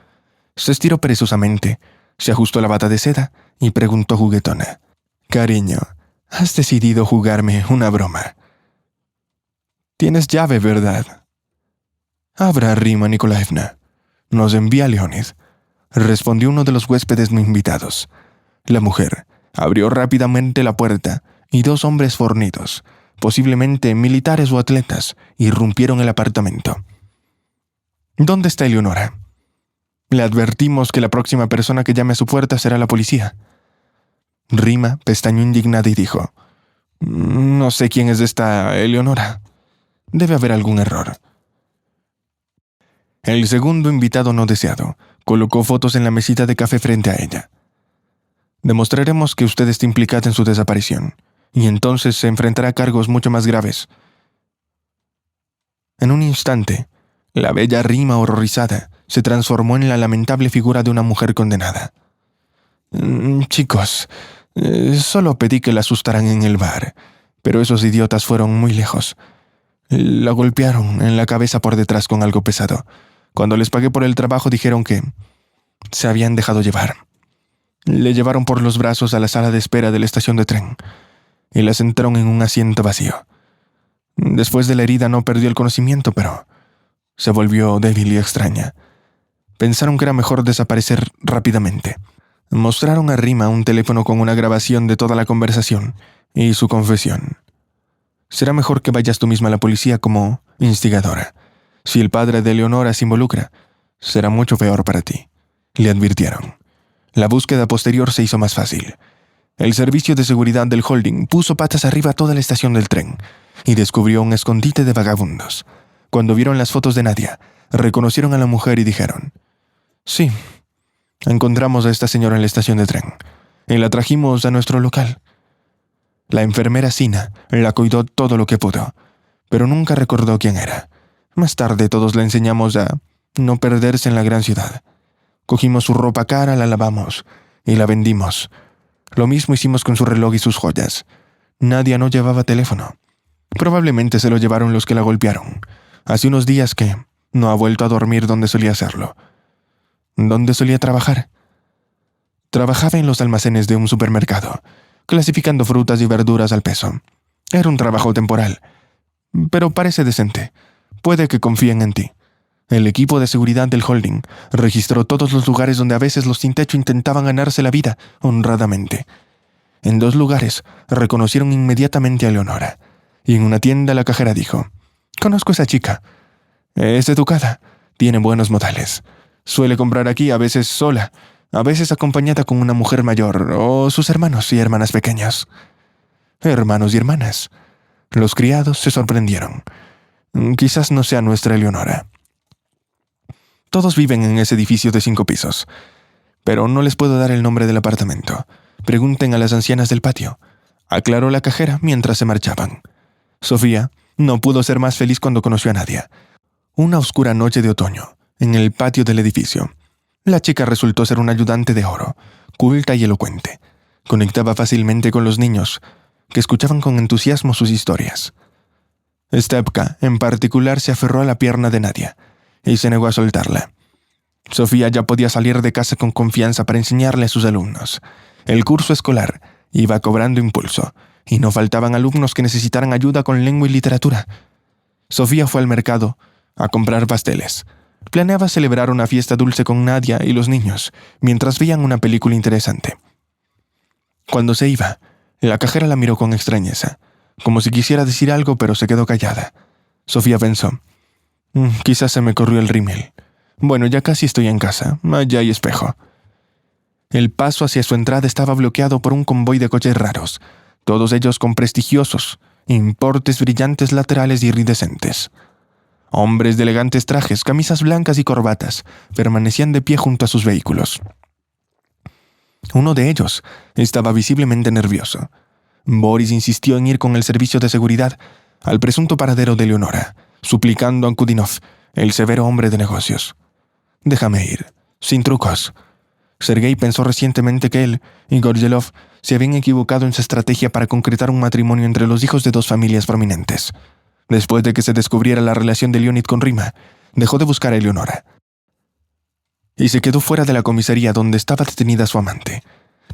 Se estiró perezosamente, se ajustó la bata de seda y preguntó juguetona: «Cariño, has decidido jugarme una broma. Tienes llave, ¿verdad?» «Abra, Rima Nikolaevna. Nos envía Leonid», respondió uno de los huéspedes no invitados. La mujer abrió rápidamente la puerta y dos hombres fornidos, posiblemente militares o atletas, irrumpieron el apartamento. «¿Dónde está Eleonora?» «Le advertimos que la próxima persona que llame a su puerta será la policía». Rima pestañeó indignada y dijo: No sé quién es esta Eleonora. Debe haber algún error. El segundo invitado no deseado colocó fotos en la mesita de café frente a ella. Demostraremos que usted está implicada en su desaparición, y entonces se enfrentará a cargos mucho más graves. En un instante, la bella Rima horrorizada se transformó en la lamentable figura de una mujer condenada. Chicos, solo pedí que la asustaran en el bar, pero esos idiotas fueron muy lejos. La golpearon en la cabeza por detrás con algo pesado. Cuando les pagué por el trabajo dijeron que se habían dejado llevar. Le llevaron por los brazos a la sala de espera de la estación de tren y la sentaron en un asiento vacío. Después de la herida no perdió el conocimiento, pero se volvió débil y extraña. Pensaron que era mejor desaparecer rápidamente. Mostraron a Rima un teléfono con una grabación de toda la conversación y su confesión. Será mejor que vayas tú misma a la policía como instigadora. Si el padre de Eleonora se involucra, será mucho peor para ti, le advirtieron. La búsqueda posterior se hizo más fácil. El servicio de seguridad del holding puso patas arriba a toda la estación del tren y descubrió un escondite de vagabundos. Cuando vieron las fotos de Nadia, reconocieron a la mujer y dijeron: «Sí, encontramos a esta señora en la estación de tren y la trajimos a nuestro local». La enfermera Sina la cuidó todo lo que pudo, pero nunca recordó quién era. Más tarde todos le enseñamos a no perderse en la gran ciudad. Cogimos su ropa cara, la lavamos y la vendimos. Lo mismo hicimos con su reloj y sus joyas. Nadia no llevaba teléfono. Probablemente se lo llevaron los que la golpearon. Hace unos días que no ha vuelto a dormir donde solía hacerlo. ¿Dónde solía trabajar? Trabajaba en los almacenes de un supermercado, clasificando frutas y verduras al peso. Era un trabajo temporal, pero parece decente. Puede que confíen en ti. El equipo de seguridad del holding registró todos los lugares donde a veces los sin techo intentaban ganarse la vida honradamente. En 2 lugares reconocieron inmediatamente a Eleonora, y en una tienda la cajera dijo: «Conozco a esa chica. Es educada, tiene buenos modales. Suele comprar aquí, a veces sola, a veces acompañada con una mujer mayor o sus hermanos y hermanas pequeñas». Hermanos y hermanas. Los criados se sorprendieron. Quizás no sea nuestra Eleonora. Todos viven en ese edificio de 5 pisos, pero no les puedo dar el nombre del apartamento. Pregunten a las ancianas del patio, aclaró la cajera mientras se marchaban. Sofía no pudo ser más feliz cuando conoció a Nadia. Una oscura noche de otoño, en el patio del edificio. La chica resultó ser una ayudante de oro, culta y elocuente. Conectaba fácilmente con los niños, que escuchaban con entusiasmo sus historias. Stepka, en particular, se aferró a la pierna de Nadia y se negó a soltarla. Sofía ya podía salir de casa con confianza para enseñarle a sus alumnos. El curso escolar iba cobrando impulso, y no faltaban alumnos que necesitaran ayuda con lengua y literatura. Sofía fue al mercado a comprar pasteles. Planeaba celebrar una fiesta dulce con Nadia y los niños, mientras veían una película interesante. Cuando se iba, la cajera la miró con extrañeza, como si quisiera decir algo, pero se quedó callada. Sofía pensó: quizás se me corrió el rímel. Bueno, ya casi estoy en casa. Allá hay espejo. El paso hacia su entrada estaba bloqueado por un convoy de coches raros, todos ellos con prestigiosos importes brillantes laterales y iridescentes. Hombres de elegantes trajes, camisas blancas y corbatas permanecían de pie junto a sus vehículos. Uno de ellos estaba visiblemente nervioso. Boris insistió en ir con el servicio de seguridad al presunto paradero de Eleonora, suplicando a Kudinov, el severo hombre de negocios. «Déjame ir, sin trucos». Sergei pensó recientemente que él y Gorgelov se habían equivocado en su estrategia para concretar un matrimonio entre los hijos de 2 familias prominentes. Después de que se descubriera la relación de Leonid con Rima, dejó de buscar a Eleonora y se quedó fuera de la comisaría donde estaba detenida su amante.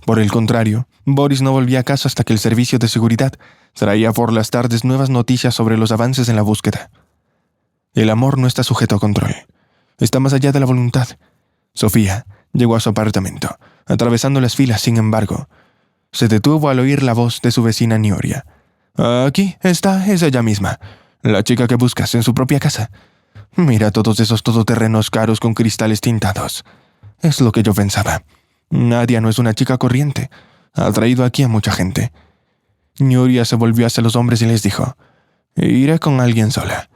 Por el contrario, Boris no volvía a casa hasta que el servicio de seguridad traía por las tardes nuevas noticias sobre los avances en la búsqueda. El amor no está sujeto a control. Está más allá de la voluntad. Sofía llegó a su apartamento, atravesando las filas. Sin embargo, se detuvo al oír la voz de su vecina Nioria. «Aquí está, es ella misma, la chica que buscas en su propia casa. Mira todos esos todoterrenos caros con cristales tintados. Es lo que yo pensaba. Nadia no es una chica corriente. Ha traído aquí a mucha gente. Nuria se volvió hacia los hombres y les dijo: «Iré con alguien sola.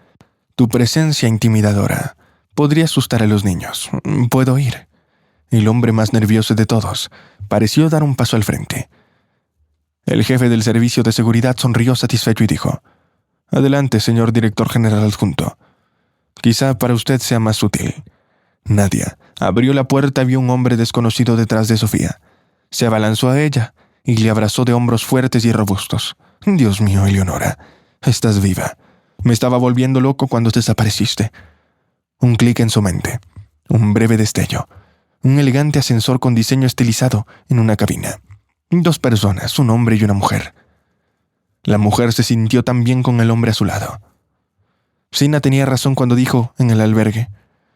Tu presencia intimidadora podría asustar a los niños. ¿Puedo ir?» El hombre más nervioso de todos pareció dar un paso al frente. El jefe del servicio de seguridad sonrió satisfecho y dijo: «Adelante, señor director general adjunto. Quizá para usted sea más útil». Nadia abrió la puerta y vio un hombre desconocido detrás de Sofía. Se abalanzó a ella y le abrazó de hombros fuertes y robustos. «Dios mío, Eleonora, estás viva. Me estaba volviendo loco cuando desapareciste». Un clic en su mente, un breve destello, un elegante ascensor con diseño estilizado en una cabina. 2 personas, un hombre y una mujer. La mujer se sintió tan bien con el hombre a su lado. Sina tenía razón cuando dijo en el albergue: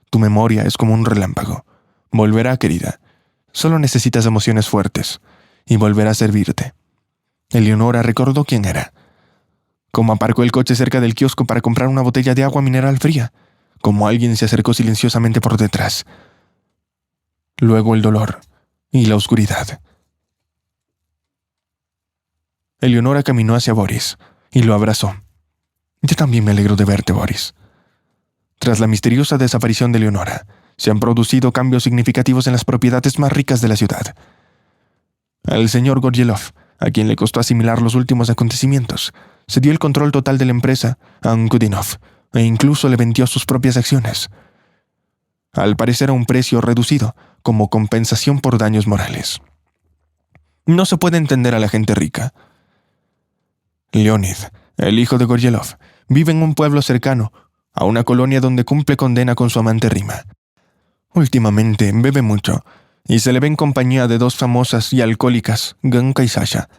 «Tu memoria es como un relámpago. Volverá, querida. Solo necesitas emociones fuertes y volverá a servirte». Eleonora recordó quién era. Cómo aparcó el coche cerca del kiosco para comprar una botella de agua mineral fría. Cómo alguien se acercó silenciosamente por detrás. Luego el dolor y la oscuridad. Eleonora caminó hacia Boris y lo abrazó. «Yo también me alegro de verte, Boris». Tras la misteriosa desaparición de Eleonora, se han producido cambios significativos en las propiedades más ricas de la ciudad. Al señor Gorgelov, a quien le costó asimilar los últimos acontecimientos, se dio el control total de la empresa a Ankudinov e incluso le vendió sus propias acciones, al parecer a un precio reducido, como compensación por daños morales. No se puede entender a la gente rica. Leonid, el hijo de Gorgelov, vive en un pueblo cercano a una colonia donde cumple condena con su amante Rima. Últimamente bebe mucho y se le ve en compañía de 2 famosas y alcohólicas, Ganka y Sasha.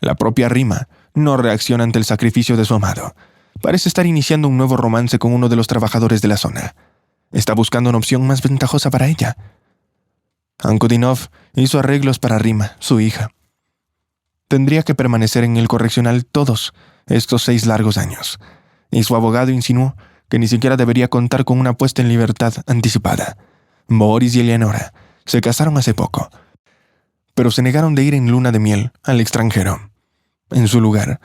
La propia Rima no reacciona ante el sacrificio de su amado. Parece estar iniciando un nuevo romance con uno de los trabajadores de la zona. Está buscando una opción más ventajosa para ella. Ankudinov hizo arreglos para Rima, su hija. Tendría que permanecer en el correccional todos estos 6 largos años, y su abogado insinuó que ni siquiera debería contar con una puesta en libertad anticipada. Boris y Eleonora se casaron hace poco, pero se negaron de ir en luna de miel al extranjero. En su lugar,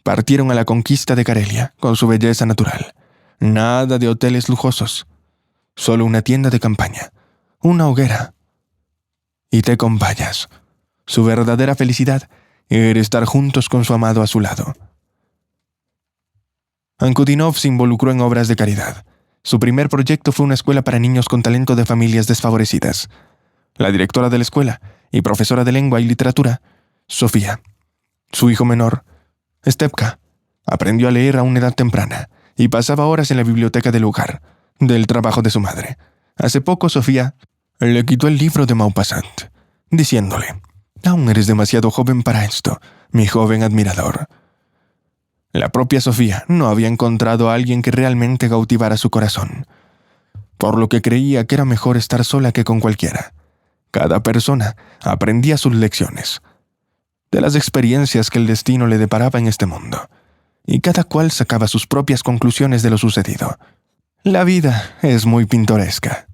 partieron a la conquista de Karelia con su belleza natural. Nada de hoteles lujosos, solo una tienda de campaña, una hoguera y té con bayas. Su verdadera felicidad era estar juntos con su amado a su lado. Ankudinov se involucró en obras de caridad. Su primer proyecto fue una escuela para niños con talento de familias desfavorecidas. La directora de la escuela y profesora de lengua y literatura, Sofía. Su hijo menor, Stepka, aprendió a leer a una edad temprana y pasaba horas en la biblioteca del lugar, del trabajo de su madre. Hace poco Sofía le quitó el libro de Maupassant, diciéndole: «Aún eres demasiado joven para esto, mi joven admirador». La propia Sofía no había encontrado a alguien que realmente cautivara su corazón, por lo que creía que era mejor estar sola que con cualquiera. Cada persona aprendía sus lecciones, de las experiencias que el destino le deparaba en este mundo, y cada cual sacaba sus propias conclusiones de lo sucedido. La vida es muy pintoresca.